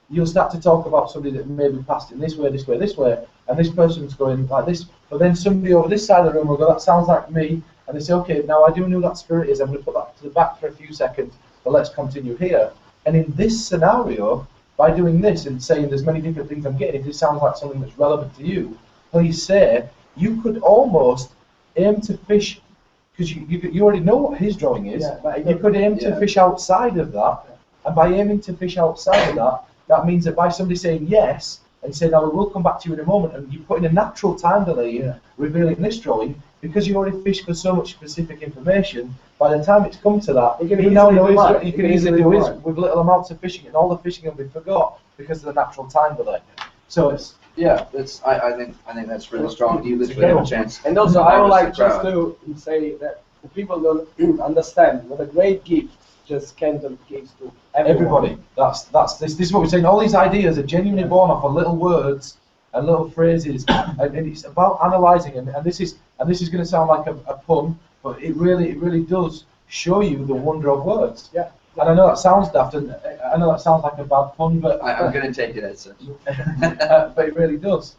you'll start to talk about somebody that maybe passed in this way, this way, this way, and this person's going like this, but then somebody over this side of the room will go, that sounds like me, and they say, okay, now I do know that spirit is, I'm going to put that to the back for a few seconds, but let's continue here. And in this scenario, by doing this and saying there's many different things I'm getting, if this sounds like something that's relevant to you, please say, you could almost aim to fish, because you already know what his drawing is, you could aim to fish outside of that, and by aiming to fish outside of that, that means that by somebody saying yes, and saying, now we'll come back to you in a moment, and you put in a natural time delay in revealing this drawing, because you already fished for so much specific information, by the time it's come to that, you now know what you can easily do is with little amounts of fishing, and all the fishing will be forgot because of the natural time delay. So it's I think that's really strong. You literally have a chance. And also, I would like just to say that the people don't understand what a great gift just Kenton gives to everybody. This is what we're saying. All these ideas are genuinely born off of little words and little phrases, and it's about analysing. And this is going to sound like a pun, but it really does show you the wonder of words. Yeah. And I know that sounds daft, and I know that sounds like a bad pun, but I'm going to take it as such. But it really does.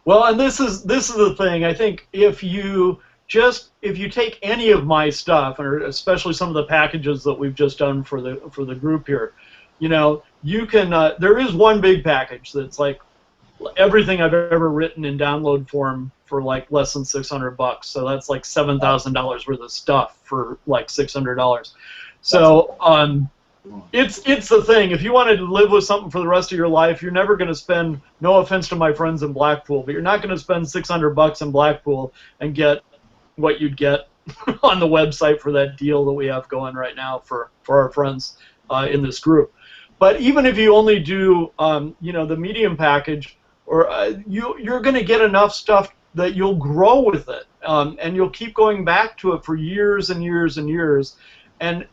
Well, and this is the thing. I think if you take any of my stuff, or especially some of the packages that we've just done for the group here, you know, you can. There is one big package that's like everything I've ever written in download form for like less than $600. So that's like $7,000 worth of stuff for like $600. So it's the thing. If you wanted to live with something for the rest of your life, you're never going to spend. No offense to my friends in Blackpool, but you're not going to spend $600 in Blackpool and get what you'd get on the website for that deal that we have going right now for our friends in this group. But even if you only do, you know, the medium package, or you're going to get enough stuff that you'll grow with it, and you'll keep going back to it for years and years and years. and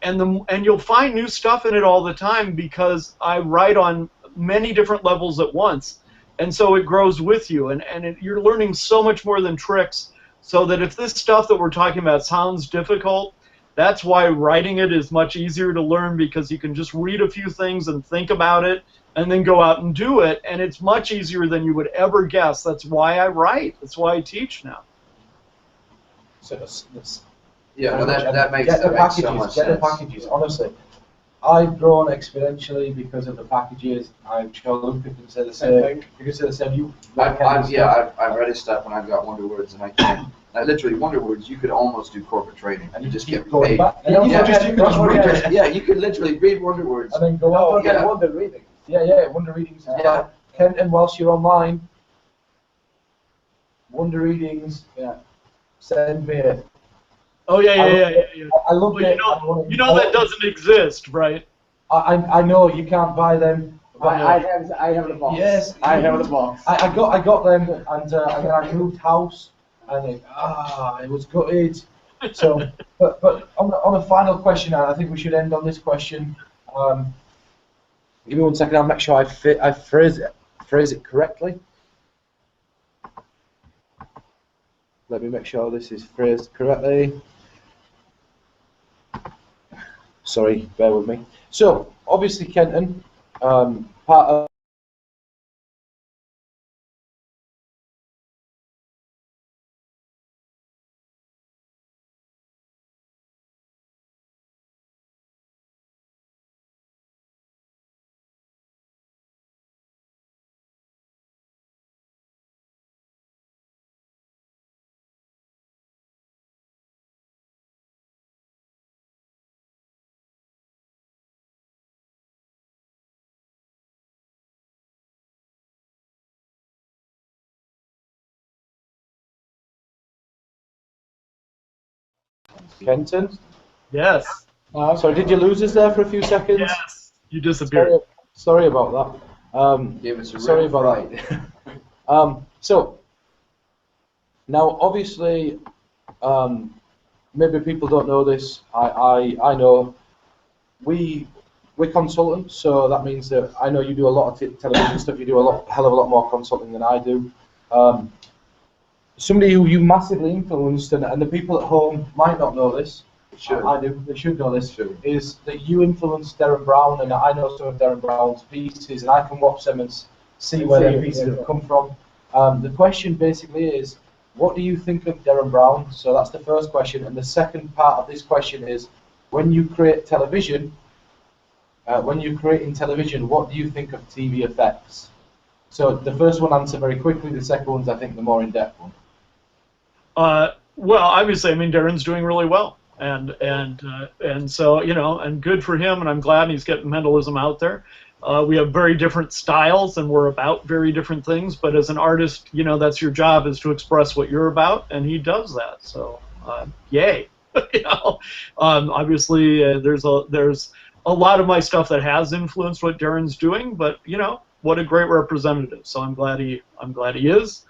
you'll find new stuff in it all the time because I write on many different levels at once, and so it grows with you, and you're learning so much more than tricks. So that if this stuff that we're talking about sounds difficult, that's why writing it is much easier to learn, because you can just read a few things and think about it and then go out and do it, and it's much easier than you would ever guess. That's why I write. That's why I teach now. So Yeah, well, that makes get the so packages. much Get the sense. packages. Honestly, I've grown exponentially because of the packages. I'm sure Luca can say the same. You can say the same. I've read his stuff and I've got wonder words and I can't. Literally, wonder words. You could almost do corporate trading and you just get going paid. back. And you Yeah, can just read it. yeah, you could literally read wonder words. And then go Don't out. forget yeah. wonder reading. Yeah, wonder readings. Yeah. Kenton, whilst you're online, wonder readings. Yeah, send me it. Oh yeah. I love Well, it. you know that doesn't exist, right? I know you can't buy them. But I have the box. Yes, I have the box. I got them, and then I moved house, and it was gutted. So, but on a final question, and I think we should end on this question. Give me 1 second. I'll make sure I phrase it correctly. Let me make sure this is phrased correctly. Sorry, bear with me. So, obviously, Kenton, part of Kenton. Yes. Sorry, did you lose us there for a few seconds? Yes. You disappeared. Sorry about that. Give us a Sorry real about fright. that. So, now obviously, maybe people don't know this. I know. We're consultants, so that means that I know you do a lot of television stuff. You do hell of a lot more consulting than I do. Somebody who you massively influenced, and the people at home might not know this. I do. They should know this. Is that you influenced Darren Brown, and I know some of Darren Brown's pieces, and I can watch them and see where their pieces have come from. The question basically is, what do you think of Darren Brown? So that's the first question, and the second part of this question is, when you create television, when you're creating television, what do you think of TV effects? So the first one, answer very quickly. The second one's, I think, the more in-depth one. Well, obviously, I mean, Darren's doing really well, and so, you know, and good for him, and I'm glad he's getting mentalism out there. We have very different styles, and we're about very different things, but as an artist, you know, that's your job, is to express what you're about, and he does that. So, yay. You know, obviously, there's a lot of my stuff that has influenced what Darren's doing, but, you know, what a great representative. So I'm glad he is.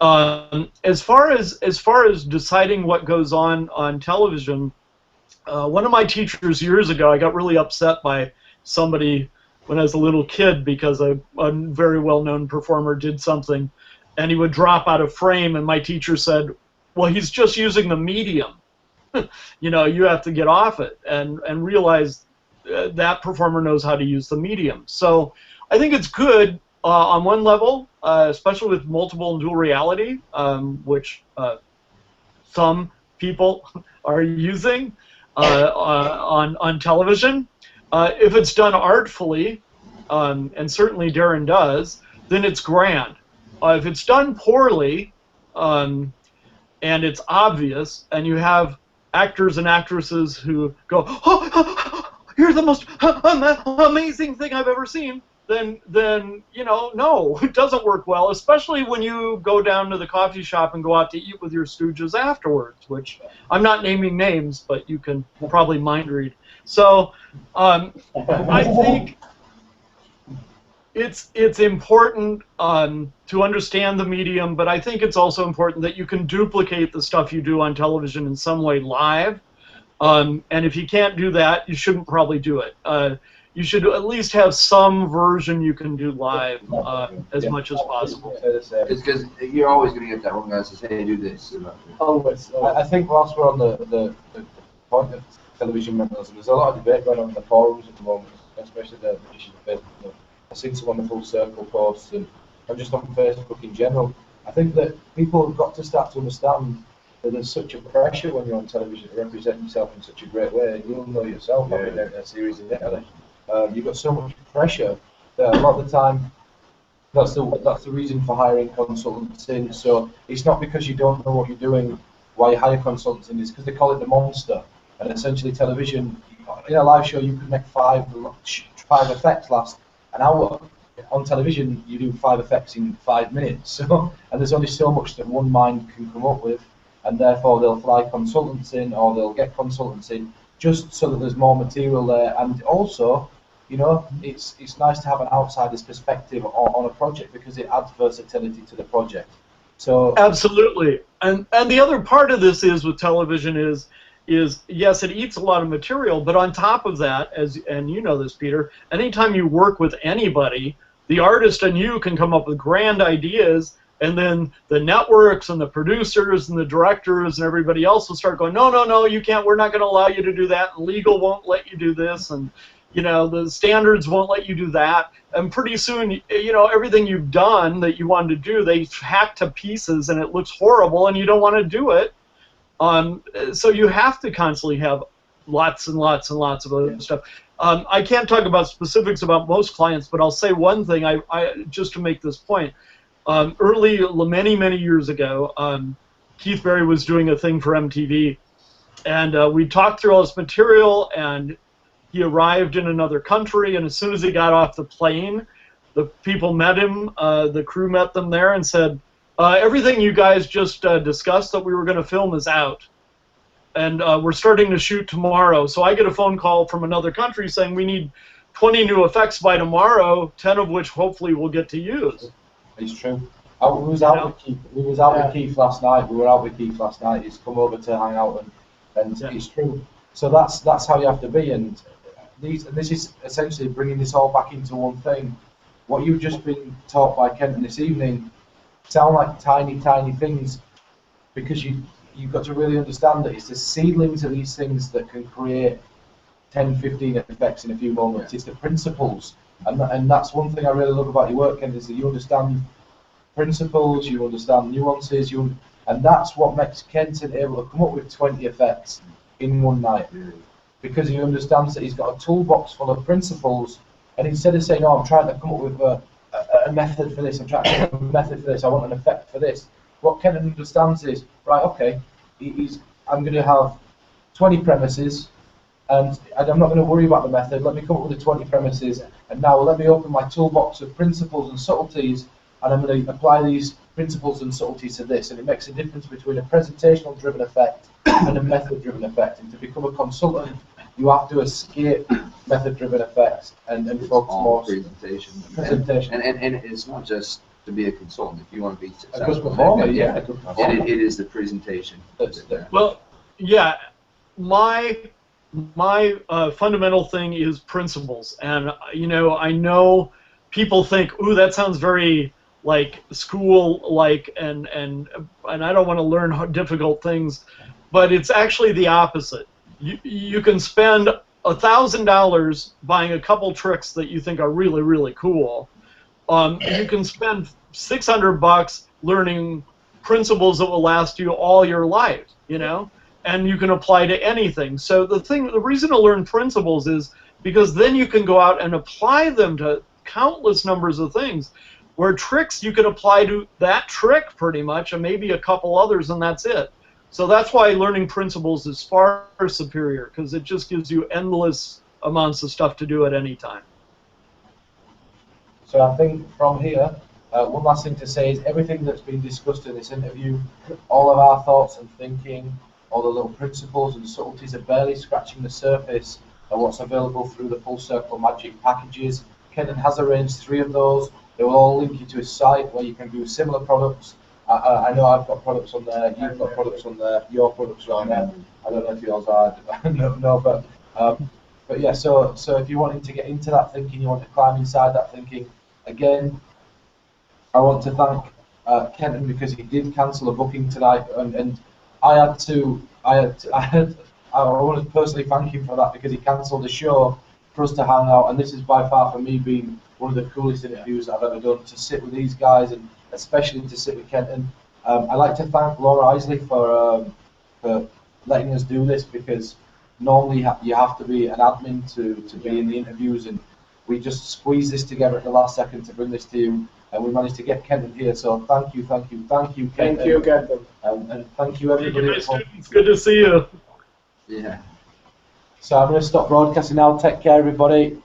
As far as deciding what goes on television, one of my teachers years ago, I got really upset by somebody when I was a little kid because a very well-known performer did something, and he would drop out of frame, and my teacher said, well, he's just using the medium. You know, you have to get off it and realize that performer knows how to use the medium. So I think it's good on one level, especially with multiple and dual reality, which some people are using on television. If it's done artfully, and certainly Darren does, then it's grand. If it's done poorly, and it's obvious, and you have actors and actresses who go, oh, you're the most amazing thing I've ever seen, then you know, no, it doesn't work well, especially when you go down to the coffee shop and go out to eat with your stooges afterwards, which I'm not naming names, but you can probably mind read. So I think it's important to understand the medium, but I think it's also important that you can duplicate the stuff you do on television in some way live. And if you can't do that, you shouldn't probably do it. You should at least have some version you can do live as much as possible. It's because you're always going to get that one guy that says, hey, do this. Always. I think whilst we're on the point of television journalism, there's a lot of debate going on in the forums at the moment, especially the issue of Facebook. I've seen some wonderful circle posts and just on Facebook in general. I think that people have got to start to understand that there's such a pressure when you're on television to represent yourself in such a great way. You'll know yourself having a series in Italy. You've got so much pressure that a lot of the time that's the reason for hiring consultants in. So it's not because you don't know what you're doing why you hire consultants in, it's because they call it the monster. And essentially television, in a live show you could make five effects last an hour. On television you do 5 effects in 5 minutes. So, and there's only so much that one mind can come up with, and therefore they'll fly consultants in or they'll get consultants in just so that there's more material there. And also, you know, it's nice to have an outsider's perspective on a project because it adds versatility to the project. So absolutely. And the other part of this is with television is yes, it eats a lot of material, but on top of that, and you know this, Peter, anytime you work with anybody, the artist and you can come up with grand ideas, and then the networks and the producers and the directors and everybody else will start going, no, you can't, we're not going to allow you to do that, and legal won't let you do this, and you know, the standards won't let you do that, and pretty soon, you know, everything you've done that you wanted to do, they hack to pieces, and it looks horrible, and you don't want to do it. So you have to constantly have lots and lots and lots of other stuff. I can't talk about specifics about most clients, but I'll say one thing, I just to make this point. Many years ago, Keith Berry was doing a thing for MTV, and we talked through all this material, and he arrived in another country, and as soon as he got off the plane, the people met him, the crew met them there and said, everything you guys just discussed that we were going to film is out, and we're starting to shoot tomorrow. So I get a phone call from another country saying we need 20 new effects by tomorrow, 10 of which hopefully we'll get to use. It's true. We was out with Keith. We was out with Keith last night. We were out with Keith last night. He's come over to hang out, and it's true. So that's how you have to be. And this is essentially bringing this all back into one thing. What you've just been taught by Kenton this evening sound like tiny things, because you've got to really understand that it's the seedlings of these things that can create 10, 15 effects in a few moments. It's the principles, and that's one thing I really love about your work, Ken, is that you understand principles, you understand nuances, and that's what makes Kenton able to come up with 20 effects in one night, because he understands that he's got a toolbox full of principles, and instead of saying, oh, I'm trying to come up with a method for this, I'm trying to come up with a method for this, I want an effect for this, what Kenton understands is, right, okay, I'm going to have 20 premises, and I'm not going to worry about the method. Let me come up with the 20 premises, and now let me open my toolbox of principles and subtleties, and I'm going to apply these principles and subtleties to this. And it makes a difference between a presentational driven effect and a method driven effect. And to become a consultant, you have to escape method driven effects and focus more presentation. And it's not just to be a consultant. If you want to be successful, a good performer, a good performer. It is the presentation. Well, yeah, my fundamental thing is principles, and you know, I know people think, ooh, that sounds very like school-like, and I don't want to learn difficult things, but it's actually the opposite. You can spend $1,000 buying a couple tricks that you think are really cool. You can spend $600 learning principles that will last you all your life, you know, and you can apply to anything. So the reason to learn principles is because then you can go out and apply them to countless numbers of things, where tricks you can apply to that trick pretty much, and maybe a couple others, and that's it. So that's why learning principles is far superior, because it just gives you endless amounts of stuff to do at any time. So I think from here, one last thing to say is everything that's been discussed in this interview, all of our thoughts and thinking, all the little principles and subtleties are barely scratching the surface of what's available through the Full Circle Magic packages. Kenton has arranged 3 of those. They will all link you to his site where you can do similar products I know I've got products on there, you've got products on there, your products are on there. I don't know if yours are, no, but yeah, so if you're wanting to get into that thinking, you want to climb inside that thinking, again, I want to thank Kenton because he did cancel a booking tonight, and I want to personally thank him for that because he cancelled the show for us to hang out, and this is by far for me being one of the coolest interviews I've ever done, to sit with these guys and especially to sit with Kenton. I'd like to thank Laura Isley for letting us do this, because normally you have to be an admin to be in the interviews, and we just squeezed this together at the last second to bring this to you, and we managed to get Kenton here. So thank you, Kenton. Thank you, Kenton. And thank you, everybody. Thank you, my students. Good to see you. Yeah. So I'm going to stop broadcasting now. Take care, everybody.